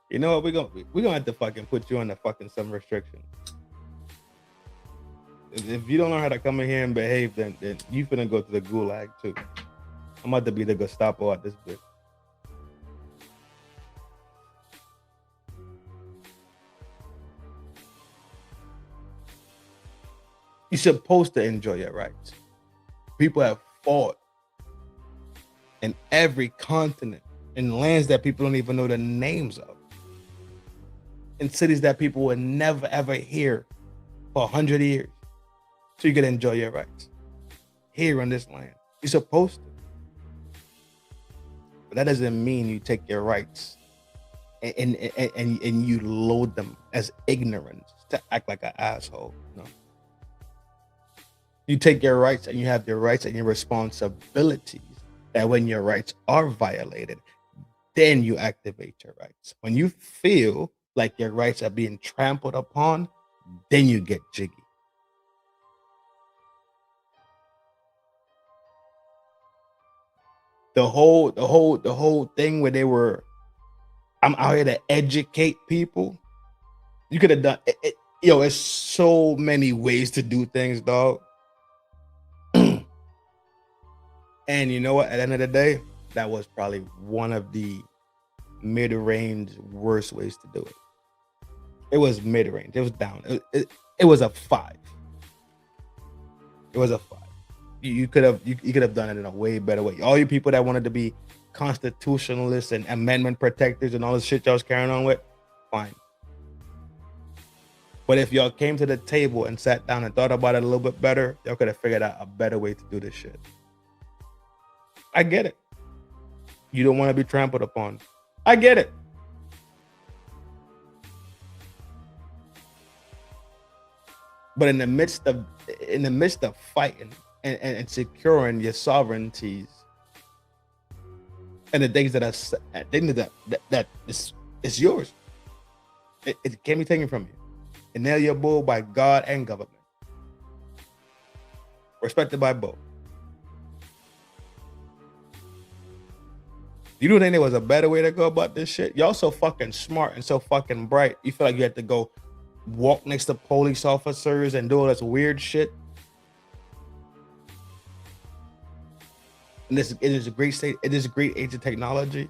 You know what? We're gonna have to fucking put you under fucking some restriction. If you don't know how to come in here and behave, then you finna go to the gulag too. I'm about to be the Gestapo at this bit. You're supposed to enjoy your rights. People have fought in every continent, in lands that people don't even know the names of, in cities that people would never ever hear for 100 years. So you can enjoy your rights here on this land. You're supposed to. But that doesn't mean you take your rights and you load them as ignorance to act like an asshole. No. You take your rights and you have your rights and your responsibilities that when your rights are violated, then you activate your rights. When you feel like your rights are being trampled upon, then you get jiggy. The whole thing where they were, I'm out here to educate people. You could have done it. Yo, there's so many ways to do things, dog. And you know what? At the end of the day, that was probably one of the mid-range worst ways to do it. It was mid-range. It was down. It was a 5. It was a 5. You could have done it in a way better way. All you people that wanted to be constitutionalists and amendment protectors and all this shit y'all was carrying on with, fine. But if y'all came to the table and sat down and thought about it a little bit better, y'all could have figured out a better way to do this shit. I get it. You don't want to be trampled upon. I get it. But in the midst of fighting and securing your sovereignties and the things that is yours, it can't be taken from you. Inalienable by God and government, respected by both. You don't think there was a better way to go about this shit? Y'all so fucking smart and so fucking bright. You feel like you had to go walk next to police officers and do all this weird shit. And it is a great state. It is a great age of technology.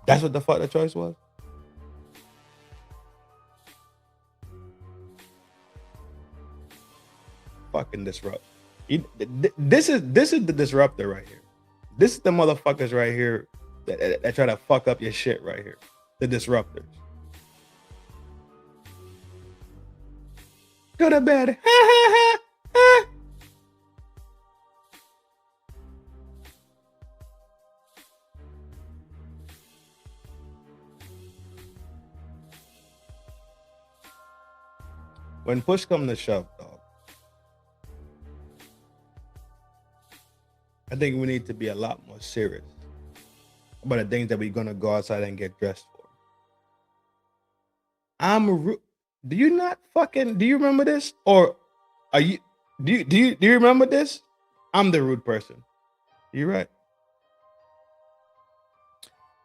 That's what the fuck the choice was. Fucking disrupt. This is the disruptor right here. This is the motherfuckers right here that try to fuck up your shit right here. The disruptors. Go to bed. When push comes to shove, dog, I think we need to be a lot more serious about the things that we're gonna go outside and get dressed for. Do you not fucking? Do you remember this? Or are you? Do you remember this? I'm the rude person. You're right.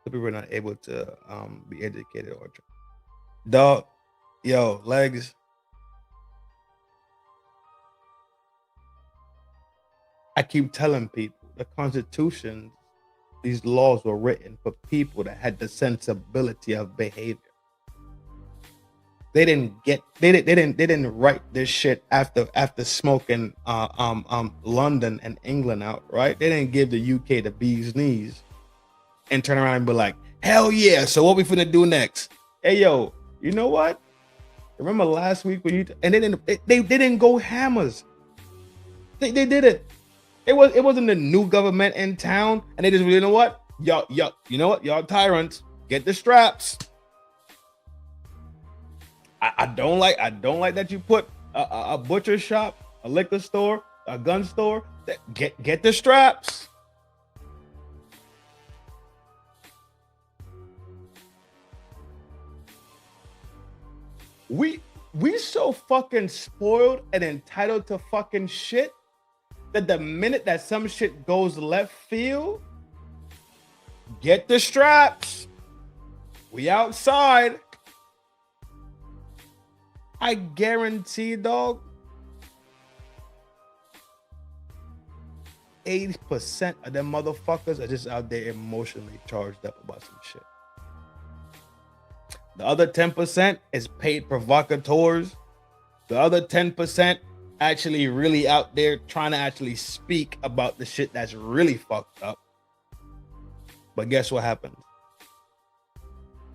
The people are not able to be educated or dog. Yo, legs. I keep telling people the Constitution, these laws were written for people that had the sensibility of behavior. They didn't write this shit after smoking London and England out, right? They didn't give the UK the bee's knees and turn around and be like, hell yeah, so what we finna do next? Hey yo, you know what? Remember last week when and they didn't go hammers. They did it. It wasn't the new government in town, and they just, you know what? Y'all, you know what? Y'all tyrants, get the straps. I don't like that you put a butcher shop, a liquor store, a gun store. Get the straps. We so fucking spoiled and entitled to fucking shit that the minute that some shit goes left field, get the straps. We outside. I guarantee, dog, 80% of them motherfuckers are just out there emotionally charged up about some shit. The other 10% is paid provocateurs. The other 10% actually really out there trying to actually speak about the shit that's really fucked up. But guess what happens?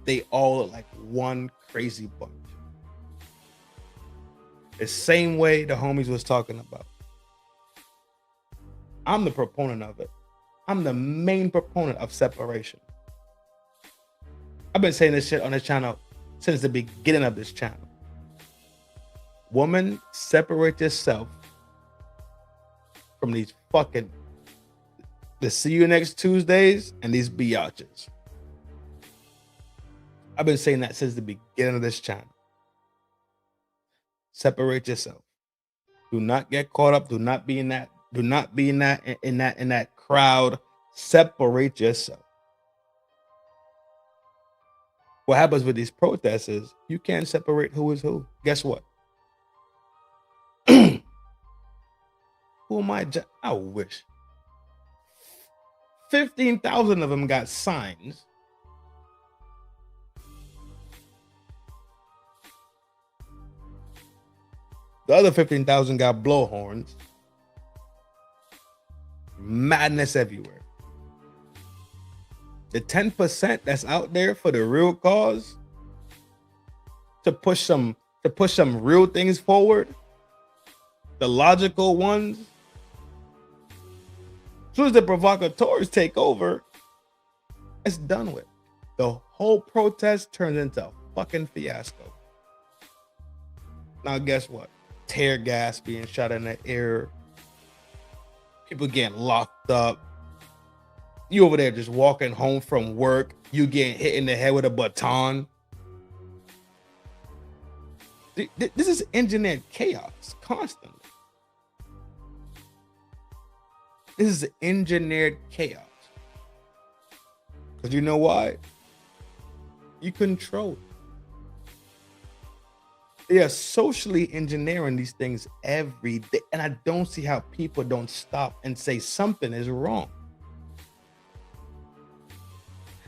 They all look like one crazy bunch. The same way the homies was talking about. I'm the proponent of it. I'm the main proponent of separation. I've been saying this shit on this channel since the beginning of this channel. Woman, separate yourself from these fucking the see you next Tuesdays and these biatches. I've been saying that since the beginning of this channel. Separate yourself. Do not get caught up. Do not be in that. Do not be in that crowd. Separate yourself. What happens with these protests is you can't separate who is who. Guess what? Who am I? I wish 15,000 of them got signs. The other 15,000 got blowhorns. Madness everywhere. The 10% that's out there for the real cause, to push some real things forward, the logical ones. As soon as the provocateurs take over, it's done with. The whole protest turns into a fucking fiasco. Now guess what? Tear gas being shot in the air. People getting locked up. You over there just walking home from work. You getting hit in the head with a baton. This is engineered chaos constantly. This is engineered chaos. Because you know why? You control it. They are socially engineering these things every day. And I don't see how people don't stop and say something is wrong.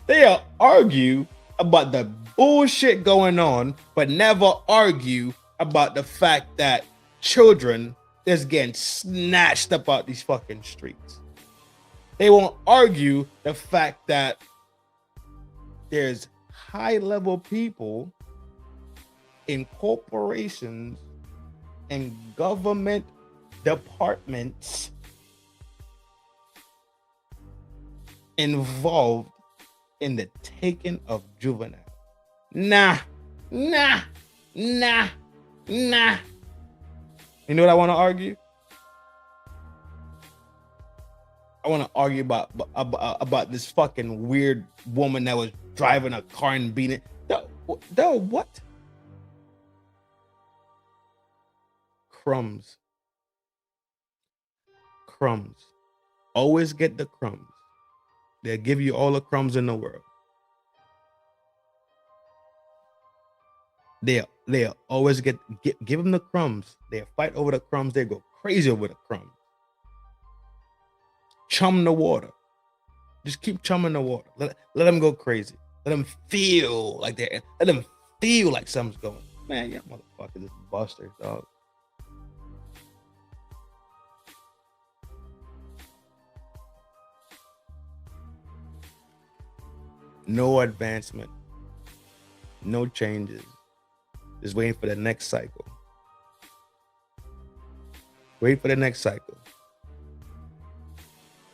They argue about the bullshit going on, but never argue about the fact that children is getting snatched up out these fucking streets. They won't argue the fact that there's high-level people in corporations and government departments involved in the taking of juvenile. Nah. You know what I want to argue? I want to argue about this fucking weird woman that was driving a car and beating it. What? Crumbs. Always get the crumbs. They'll give you all the crumbs in the world. They'll always give them the crumbs. They'll fight over the crumbs. They go crazy over the crumbs. Chum the water. Just keep chumming the water. Let them go crazy. Let them feel like let them feel like something's going. Man, y'all motherfuckers is busters, dog. No advancement. No changes. Just waiting for the next cycle. Wait for the next cycle.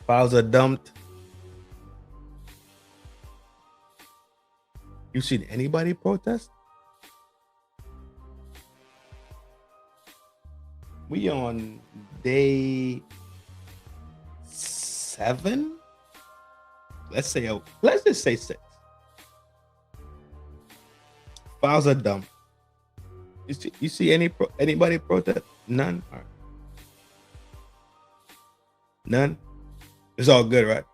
Files are dumped. You seen anybody protest? We on day 7? Let's just say 6. Files are dumped. You see anybody protest? None. All right. None. It's all good, right?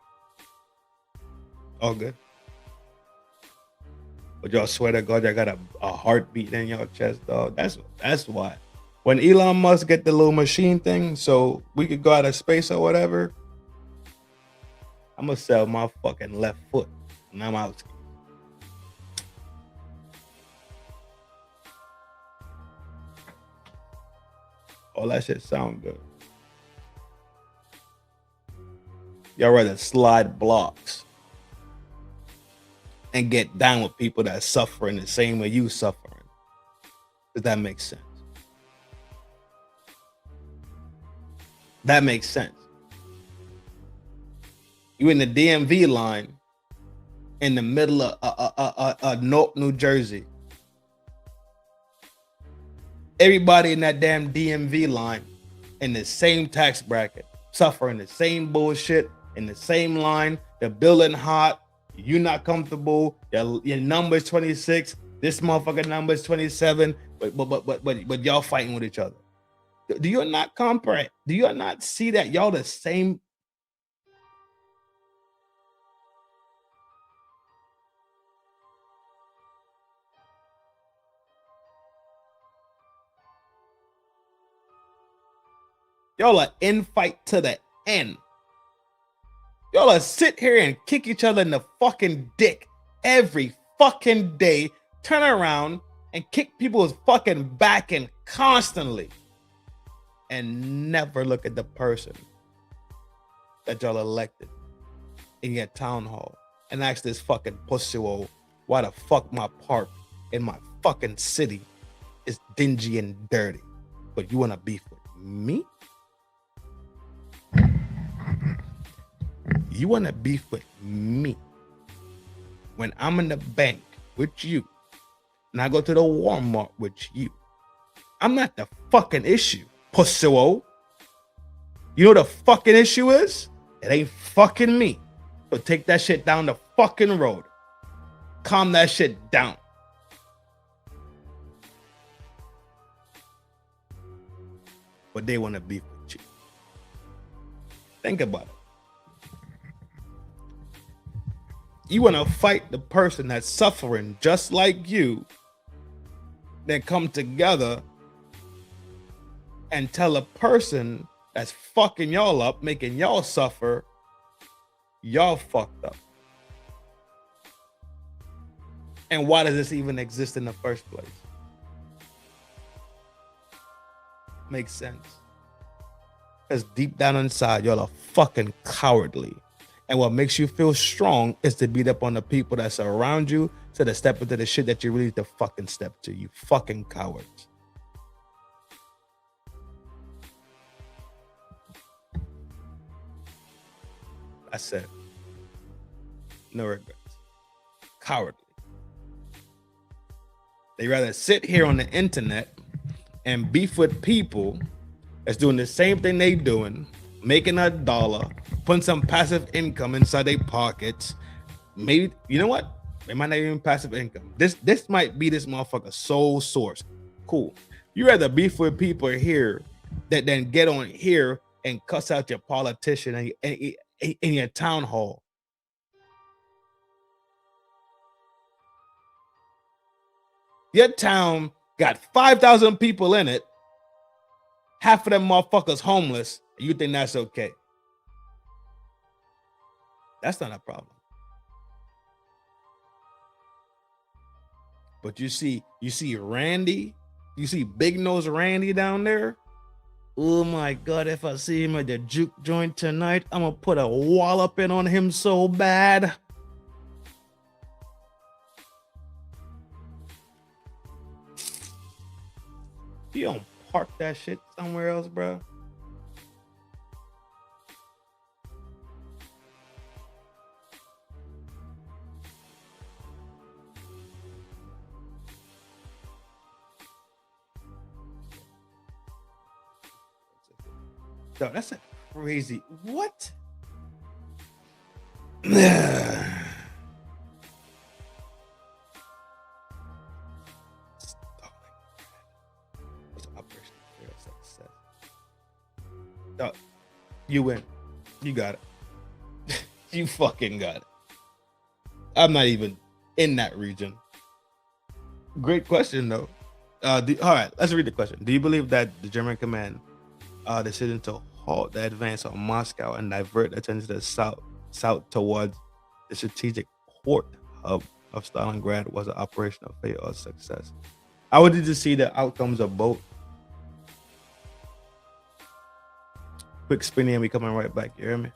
All good. But y'all swear to God, y'all got a heartbeat in y'all chest, dog. That's why. When Elon Musk get the little machine thing, so we could go out of space or whatever, I'm gonna sell my fucking left foot, and I'm out. All that shit sound good. Y'all rather slide blocks and get down with people that suffering the same way you suffering. Does that make sense? That makes sense. You in the DMV line in the middle of North New Jersey. Everybody in that damn DMV line in the same tax bracket, suffering the same bullshit in the same line. The building hot. You not comfortable. Your number is 26. This motherfucker number is 27. But y'all fighting with each other. Do you not comprehend? Do you not see that y'all the same? Y'all are in fight to the end. Y'all are sit here and kick each other in the fucking dick every fucking day, turn around and kick people's fucking back and constantly, and never look at the person that y'all elected in your town hall and ask this fucking pussy hole why the fuck my park in my fucking city is dingy and dirty, but you want to beef with me? You want to beef with me when I'm in the bank with you and I go to the Walmart with you? I'm not the fucking issue, pussy-o. You know what the fucking issue is? It ain't fucking me. So take that shit down the fucking road. Calm that shit down. But they want to beef with you. Think about it. You want to fight the person that's suffering just like you, then come together and tell a person that's fucking y'all up, making y'all suffer, y'all fucked up. And why does this even exist in the first place? Makes sense. Because deep down inside, y'all are fucking cowardly. And what makes you feel strong is to beat up on the people that surround you, so to step into the shit that you really need to fucking step to, you fucking cowards. I said, no regrets. Cowardly. They rather sit here on the internet and beef with people that's doing the same thing they doing, making $1, putting some passive income inside their pockets. Maybe, you know what? It might not even passive income. This might be this motherfucker's sole source. Cool. You rather beef with people here that then get on here and cuss out your politician in your town hall. Your town got 5,000 people in it. Half of them motherfuckers homeless. You think that's okay? That's not a problem. But you see Randy, you see Big Nose Randy down there. Oh my God, if I see him at the juke joint tonight, I'm gonna put a walloping on him so bad. You don't park that shit somewhere else, bro. Yo, that's a crazy. What? Dog, you win. You got it. You fucking got it. I'm not even in that region. Great question, though. All right, let's read the question. Do you believe that the German command decision to halt the advance on Moscow and divert attention to the south towards the strategic port hub of Stalingrad was an operational failure or success? I wanted to see the outcomes of both. Quick spinning and we coming right back. You hear me?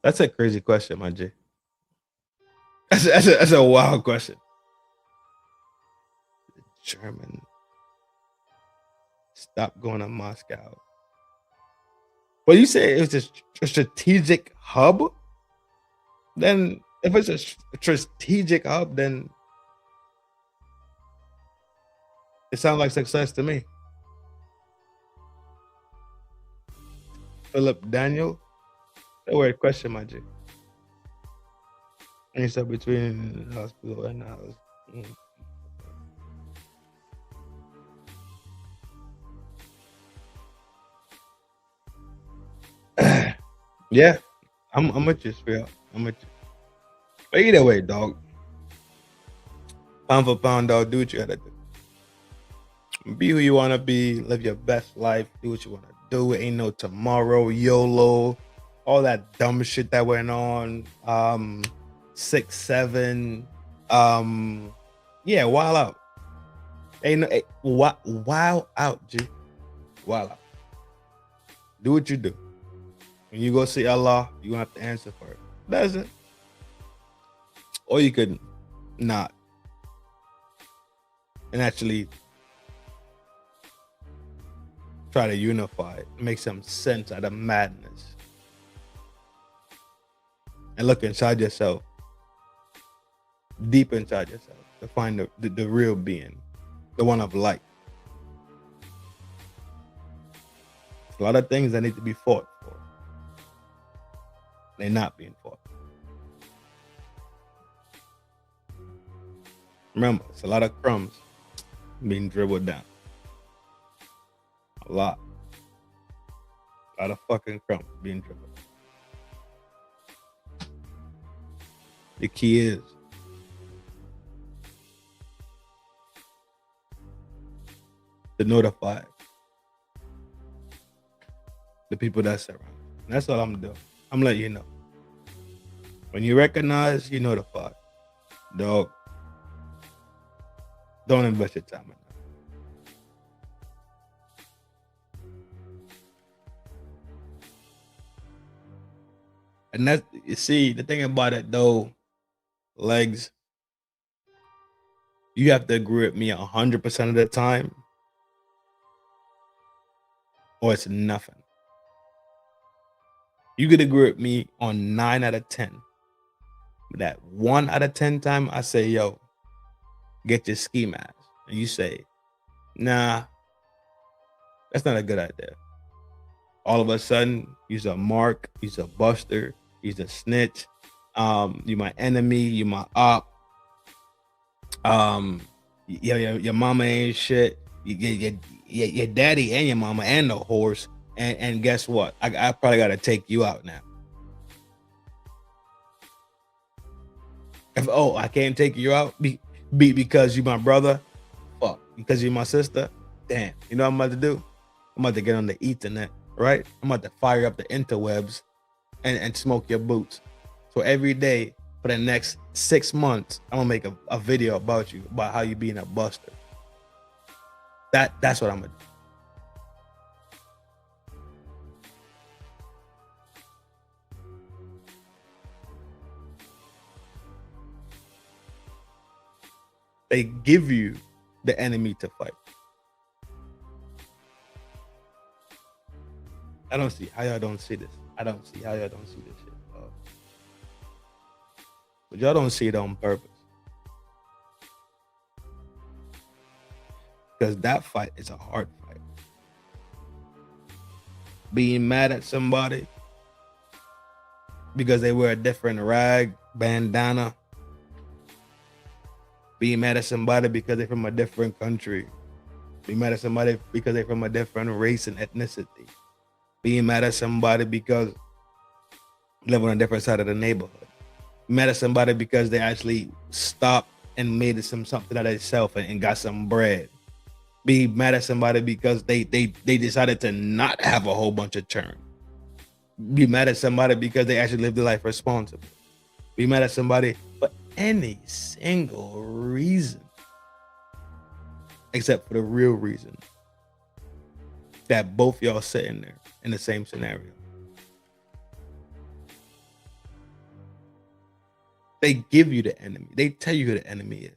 That's a crazy question, my G. That's a wild question. The German stop going to Moscow. Well, you say it's a strategic hub. Then, if it's a strategic hub, then it sounds like success to me. Philip Daniel. That weird question, my G. Any stuff between the hospital and the house. Yeah, I'm with you, Spiel. I'm with you. But either way, dog. Pound for pound, dog. Do what you gotta do. Be who you wanna be. Live your best life. Do what you wanna do. Ain't no tomorrow. YOLO. All that dumb shit that went on. 6-7. Yeah, wild out. Ain't no wild out, G. Wild out. Do what you do. When you go see Allah, you gonna have to answer for it. That's it. Or you could not. And actually try to unify it, make some sense out of madness. And look inside yourself, deep inside yourself, to find the real being, the one of light. There's a lot of things that need to be fought for. They're not being fought. Remember, it's a lot of crumbs being dribbled down. A lot. A lot of fucking crumbs being dribbled. The key is to notify the people that surround. And that's all I'm doing. I'm letting you know. When you recognize, you notify. Dog, don't invest your time in that. And that's, you see, the thing about it though, legs, you have to agree with me 100% of the time, or it's nothing. You could agree with me on 9 out of 10. But that 1 out of 10 time, I say, yo, get your ski mask. And you say, nah, that's not a good idea. All of a sudden, you's a mark, you's a buster, you's a snitch. You my enemy, you my op. Your mama ain't shit. Your daddy and your mama and the horse. And guess what? I probably gotta take you out now. I can't take you out because you my brother. Fuck, because you my sister. Damn, you know what I'm about to do? I'm about to get on the ethernet, right? I'm about to fire up the interwebs and smoke your boots. So every day for the next 6 months, I'm gonna make a video about you, about how you being a buster. That's what I'm gonna do. They give you the enemy to fight. I don't see how y'all don't see this. I don't see how y'all don't see this shit. But y'all don't see it on purpose. Because that fight is a hard fight. Being mad at somebody because they wear a different rag, bandana. Being mad at somebody because they're from a different country. Being mad at somebody because they're from a different race and ethnicity. Being mad at somebody because they live on a different side of the neighborhood. Mad at somebody because they actually stopped and made something out of themselves and got some bread. Be mad at somebody because they decided to not have a whole bunch of churn. Be mad at somebody because they actually lived their life responsibly. Be mad at somebody for any single reason except for the real reason that both y'all sitting there in the same scenario. They give you the enemy. They tell you who the enemy is.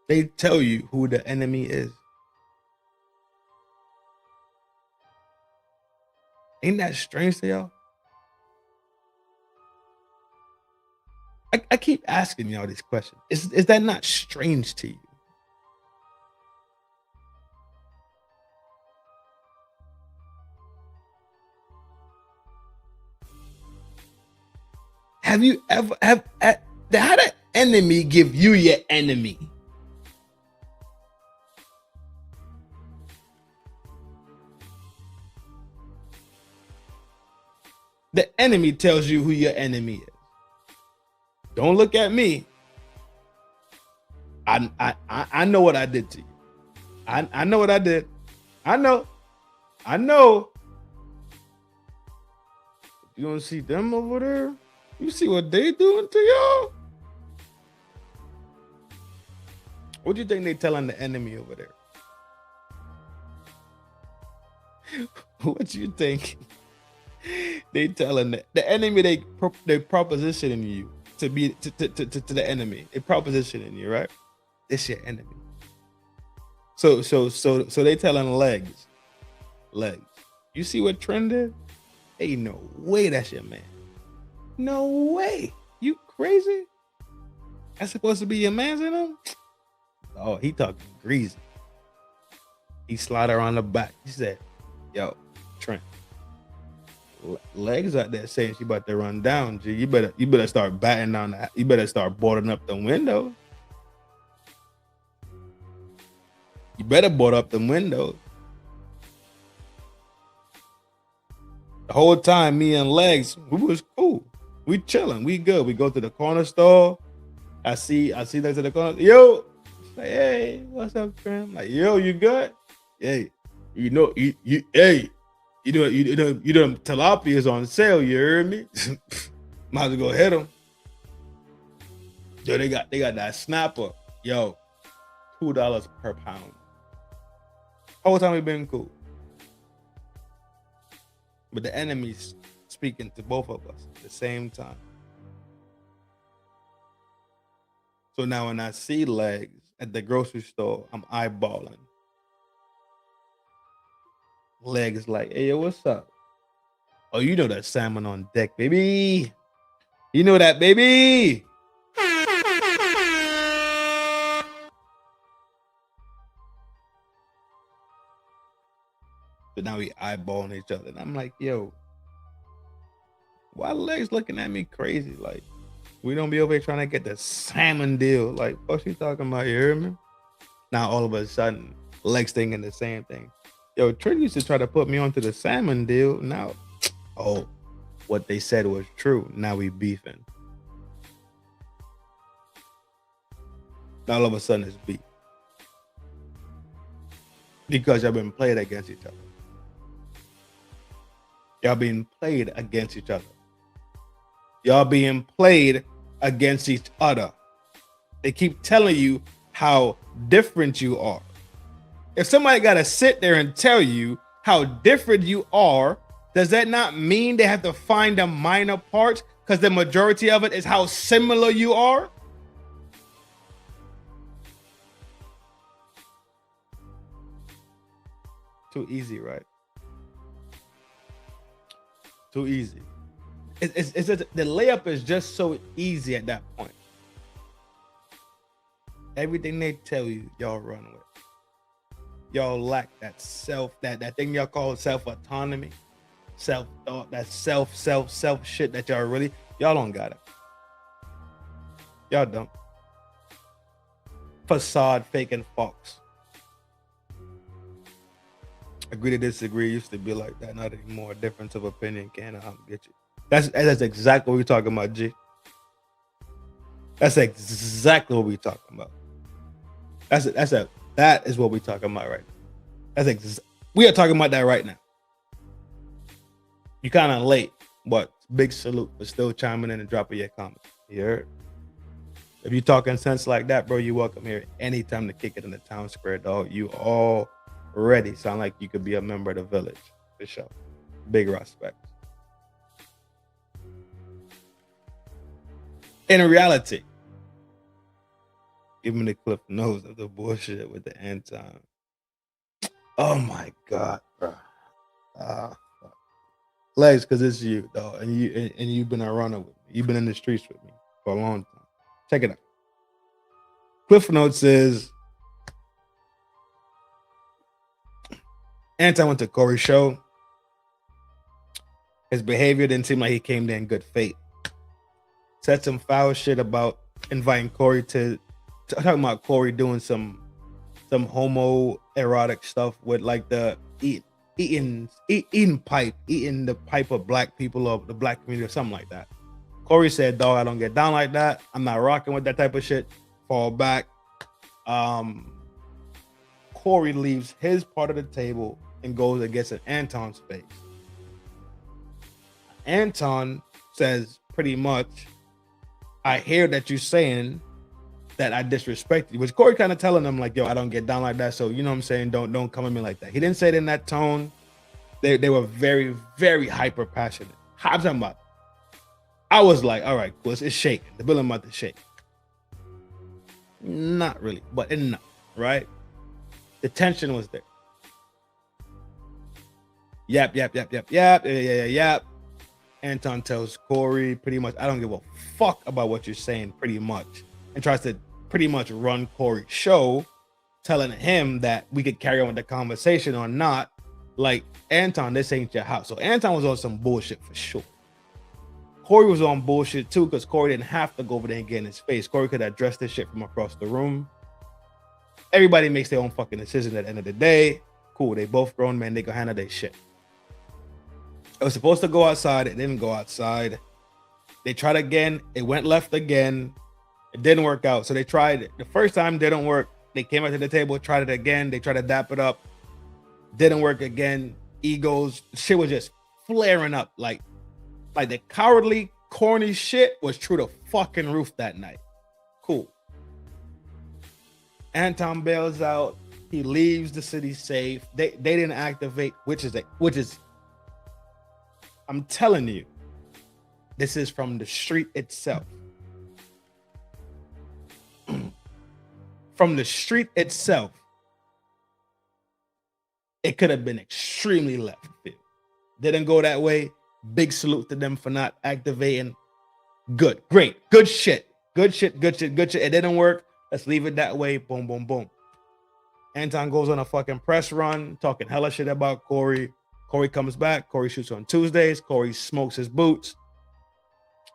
They tell you who the enemy is. Ain't that strange to y'all? I keep asking y'all these questions. Is that not strange to you? Have you ever how the enemy give you your enemy? The enemy tells you who your enemy is. Don't look at me. I know what I did to you. I know what I did. I know. You don't see them over there? You see what they doing to y'all? What do you think they telling the enemy over there? What you think they telling the enemy? They propositioning you to be to the enemy. They propositioning you, right? It's your enemy. So they telling legs. You see what Trend did? Ain't no way that's your man. No way. You crazy? That's supposed to be your man's in him? Oh, he talking greasy. He slide her on the back. He said, yo, Trent, legs out there saying she about to run down. G, you better start batting on that. You better start boarding up the window. You better board up the window. The whole time, me and Legs, we was cool. We chilling. We good. We go to the corner store. I see Legs at the corner. Yo, like, hey, what's up, Trim? Like, yo, you good? Hey, you know tilapia's on sale. You heard me? Might as well go hit them. Yo, they got that snapper. Yo, $2 per pound. Whole time we been cool. But the enemy's speaking to both of us at the same time. So now when I see Legs at the grocery store, I'm eyeballing. Legs like, hey, yo, what's up? Oh, you know that salmon on deck, baby. You know that, baby. So now we eyeballing each other. And I'm like, yo, why Legs looking at me crazy? Like, we don't be over here trying to get the salmon deal. Like, what's she talking about? You hear me? Now all of a sudden, Legs thinking the same thing. Yo, Trent used to try to put me onto the salmon deal. Now, oh, what they said was true. Now we beefing. Now all of a sudden it's beef. Because y'all been played against each other. Y'all being played against each other. Y'all being played against each other. They keep telling you how different you are. If somebody got to sit there and tell you how different you are, does that not mean they have to find the minor parts? Because the majority of it is how similar you are? Too easy, right? Too easy. It's just, the layup is just so easy at that point. Everything they tell you, y'all run with. Y'all lack that that thing y'all call self-autonomy, self-thought, that self shit that y'all don't got it. Y'all don't. Facade, fake, and fox. Agree to disagree used to be like that, not anymore. Difference of opinion can't get you. That's exactly what we're talking about, G. That's exactly what we're talking about. That is what we're talking about right now. We are talking about that right now. You kind of late, but big salute for still chiming in and dropping your comments. You heard? If you talking sense like that, bro, you're welcome here anytime to kick it in the town square, dog. You already sound like you could be a member of the village, for sure. Big respect. In reality, give me the cliff notes of the bullshit with the Anton. Oh my God, bro. Legs, because it's you, dog, and you've been a runner with me. You've been in the streets with me for a long time. Check it out. Cliff notes is Anton went to Corey's show. His behavior didn't seem like he came there in good faith. Said some foul shit about inviting Corey to talking about Corey doing some homoerotic stuff with like the eating the pipe of black people or the black community or something like that. Corey said, dog, I don't get down like that. I'm not rocking with that type of shit. Fall back. Corey leaves his part of the table and goes and gets in Anton's face. Anton says pretty much, I hear that you're saying that I disrespect you, which Corey kind of telling them like, yo, I don't get down like that. So, you know what I'm saying? Don't come at me like that. He didn't say it in that tone. They were very, very hyper passionate. I'm talking about, I was like, all right, cool. It's shaking. The building about to shake. Not really, but enough, right? The tension was there. Yap. Anton tells Corey pretty much, I don't give a fuck about what you're saying, pretty much, and tries to pretty much run Corey's show, telling him that we could carry on with the conversation or not. Like, Anton, this ain't your house. So Anton was on some bullshit for sure. Corey was on bullshit too, because Corey didn't have to go over there and get in his face. Corey could address this shit from across the room. Everybody makes their own fucking decision at the end of the day. Cool, they both grown men, they can handle their shit. It was supposed to go outside, it didn't go outside. They tried again, it went left again. It didn't work out. So they tried it. The first time didn't work. They came out to the table, tried it again. They tried to dap it up. Didn't work again. Egos, shit was just flaring up. Like the cowardly, corny shit was through the fucking roof that night. Cool. Anton bails out. He leaves the city safe. They didn't activate, which is I'm telling you, this is from the street itself. From the street itself, it could have been extremely left field. Didn't go that way. Big salute to them for not activating. Good, great, good shit. Good shit, good shit, good shit. It didn't work. Let's leave it that way. Boom, boom, boom. Anton goes on a fucking press run, talking hella shit about Corey. Corey comes back. Corey shoots on Tuesdays. Corey smokes his boots.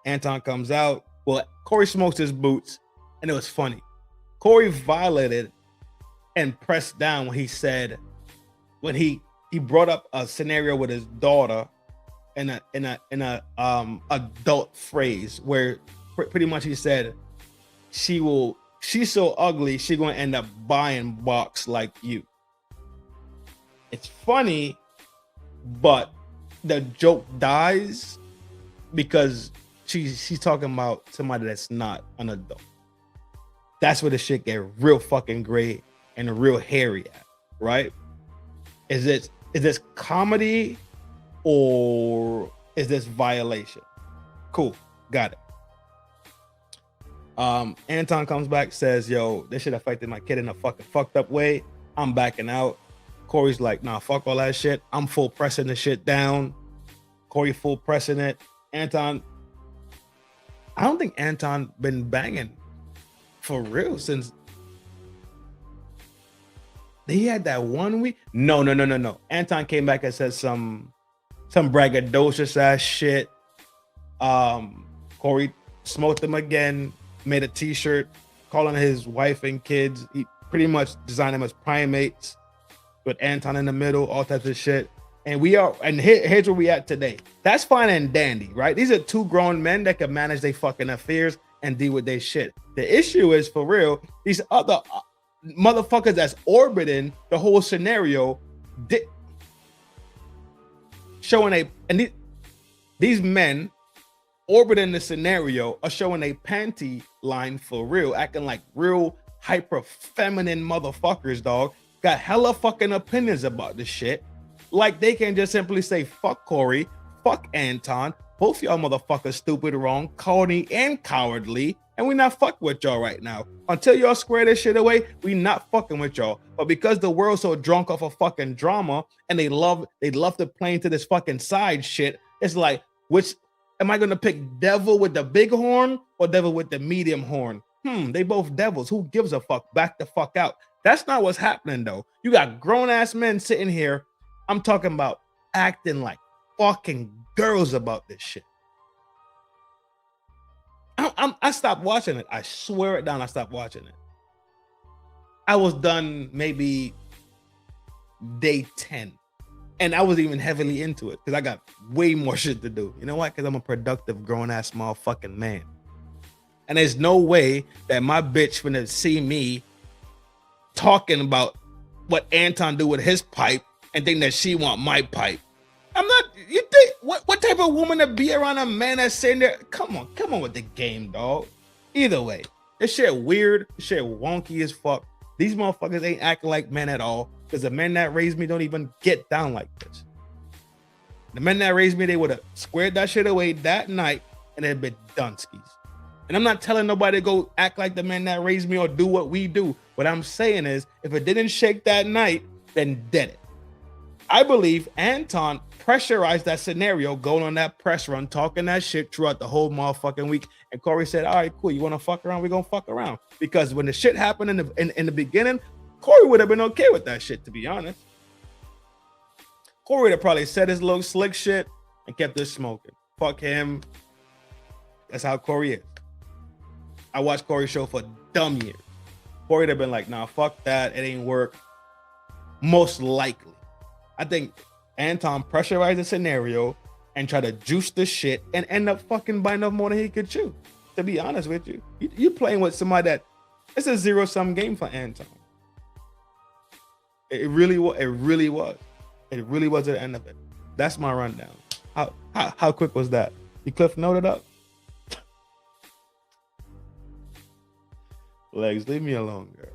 Anton comes out. Well, Corey smokes his boots, and it was funny. Corey violated and pressed down when he said, when he brought up a scenario with his daughter in a adult phrase where pretty much he said she's so ugly she gonna end up buying box like you. It's funny, but the joke dies because she's talking about somebody that's not an adult. That's where the shit get real fucking gray and real hairy at, right? Is this comedy or is this violation? Cool, got it. Anton comes back, says, yo, this shit affected my kid in a fucking fucked up way. I'm backing out. Corey's like, nah, fuck all that shit. I'm full pressing the shit down. Corey full pressing it. Anton, I don't think Anton been banging for real since he had that 1 week. No. Anton came back and said some braggadocious ass shit. Corey smoked him again, made a t-shirt calling his wife and kids. He pretty much designed them as primates with Anton in the middle, all types of shit. And here's where we at today. That's fine and dandy, right? These are two grown men that can manage their fucking affairs and deal with their shit. The issue is, for real, these other motherfuckers that's orbiting the whole scenario, these men orbiting the scenario are showing a panty line for real, acting like real hyper feminine motherfuckers, dog. Got hella fucking opinions about this shit. Like they can just simply say, fuck Corey, fuck Anton, both y'all motherfuckers stupid, wrong, corny, and cowardly, and we not fucking with y'all right now. Until y'all square this shit away, we not fucking with y'all. But because the world's so drunk off of fucking drama and they love to play into this fucking side shit, it's like, which am I gonna pick devil with the big horn or devil with the medium horn? They both devils. Who gives a fuck? Back the fuck out. That's not what's happening though. You got grown ass men sitting here. I'm talking about acting like fucking girls about this shit. I stopped watching it. I swear it down. I stopped watching it. I was done maybe day 10. And I was even heavily into it because I got way more shit to do. You know why? Because I'm a productive, grown-ass motherfucking man. And there's no way that my bitch finna see me talking about what Anton do with his pipe and think that she want my pipe. I'm not, you think, what type of woman to be around a man that's saying there? Come on with the game, dog. Either way, this shit weird, this shit wonky as fuck. These motherfuckers ain't acting like men at all because the men that raised me don't even get down like this. The men that raised me, they would have squared that shit away that night and it'd been done skis. And I'm not telling nobody to go act like the men that raised me or do what we do. What I'm saying is, if it didn't shake that night, then did it. I believe Anton pressurized that scenario, going on that press run, talking that shit throughout the whole motherfucking week. And Corey said, all right, cool. You want to fuck around? We're going to fuck around. Because when the shit happened in the beginning, Corey would have been okay with that shit, to be honest. Corey would have probably said his little slick shit and kept this smoking. Fuck him. That's how Corey is. I watched Corey's show for dumb years. Corey would have been like, nah, fuck that. It ain't work. Most likely. I think Anton pressurized the scenario and tried to juice the shit and end up fucking biting off more than he could chew. To be honest with you, you playing with somebody that it's a zero-sum game for Anton. It really was. It really was. It really was at the end of it. That's my rundown. How quick was that? You cliff noted up? Legs, leave me alone, girl.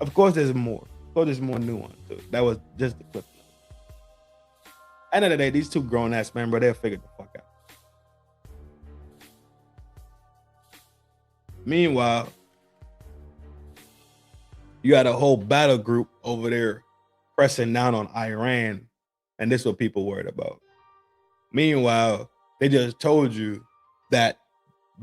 Of course, there's more. Of course, there's more nuance to it. That was just the clip. End of the day, these two grown ass men, bro, they'll figure the fuck out. Meanwhile, you had a whole battle group over there pressing down on Iran And this is what people worried about. Meanwhile, they just told you that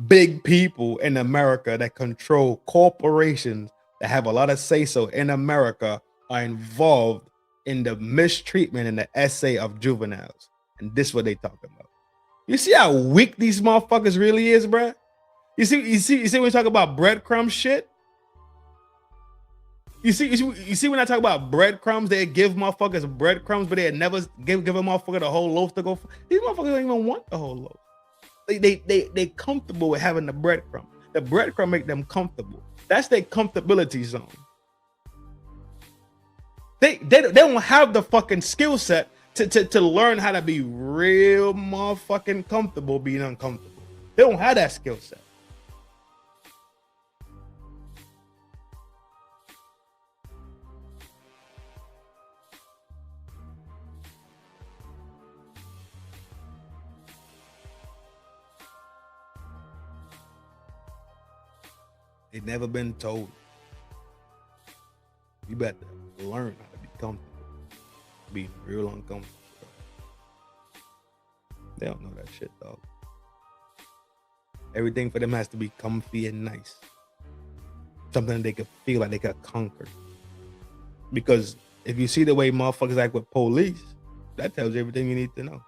big people in America that control corporations that have a lot of say-so in America are involved in the mistreatment and the essay of juveniles. And this is what they talking about. You see how weak these motherfuckers really is, bruh? You see when we talk about breadcrumb shit? You see when I talk about breadcrumbs, they give motherfuckers breadcrumbs, but they never give a motherfucker the whole loaf to go. These motherfuckers don't even want the whole loaf. They comfortable with having the breadcrumb. The breadcrumb make them comfortable. That's their comfortability zone. They don't have the fucking skill set to learn how to be real motherfucking comfortable being uncomfortable. They don't have that skill set. They've never been told. You better learn how to be comfortable. Being real uncomfortable. They don't know that shit, dog. Everything for them has to be comfy and nice. Something they could feel like they could conquer. Because if you see the way motherfuckers act with police, that tells you everything you need to know.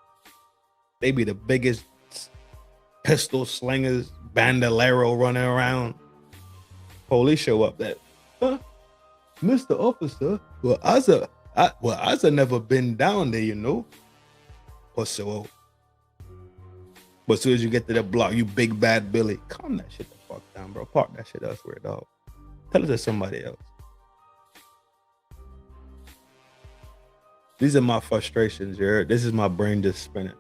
They be the biggest pistol slingers, bandolero running around. Police show up that, Mr. Officer, well, I've never been down there, you know. So, but as soon as you get to the block, you big bad Billy, calm that shit the fuck down, bro. Park that shit elsewhere, dog. Tell it to somebody else. These are my frustrations, you heard? This is my brain just spinning.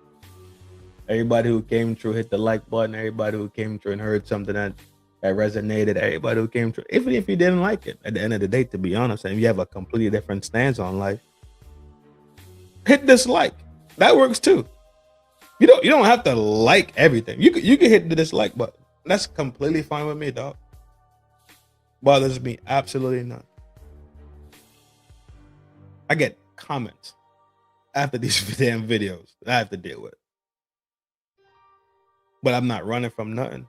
Everybody who came through, hit the like button. Everybody who came through and heard something that resonated. Everybody who came through, even if you didn't like it, at the end of the day, to be honest, and you have a completely different stance on life, hit dislike. That works too. You don't have to like everything. You can hit the dislike button. That's completely fine with me, dog. Bothers me absolutely none. I get comments after these damn videos that I have to deal with, but I'm not running from nothing.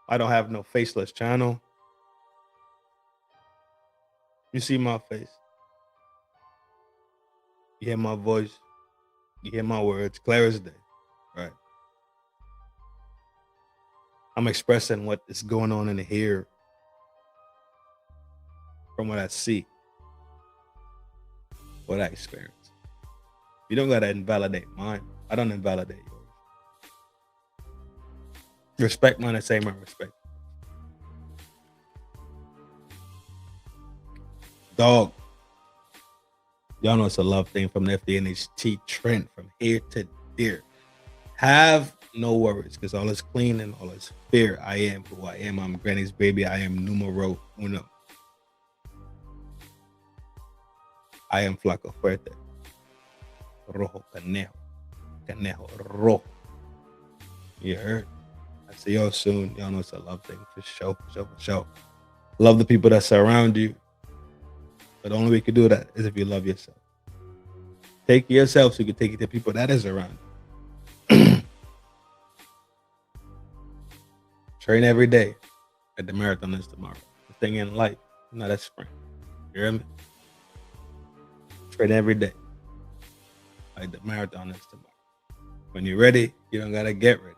I don't have no faceless channel. You see my face. You hear my voice. You hear my words, clear as day. Right. I'm expressing what is going on in here from what I see, what I experience. You don't gotta invalidate mine. I don't invalidate yours. Respect mine the same I respect. Dog. Y'all know it's a love thing from the FDNHT trend from here to there. Have no worries, because all is clean and all is fair. I am who I am. I'm Granny's baby. I am numero uno. I am Flaco Fuerte. Rojo Canejo. Canejo Rojo. You heard? I see y'all soon. Y'all know it's a love thing for sure. Love the people that surround you. But the only way you can do that is if you love yourself. Take care of yourself so you can take it to people that is around you. Train every day. At the marathon is tomorrow. The thing in life, not a sprint. You hear me? Train every day. Like the marathon is tomorrow. When you're ready, you don't gotta get ready.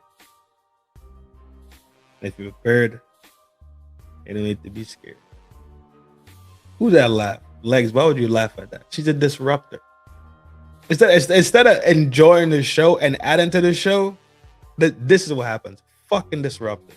And if you're prepared, you don't need to be scared. Who's that laugh? Legs, why would you laugh at that? She's a disruptor. Instead of enjoying the show and adding to the show, this is what happens. Fucking disruptor.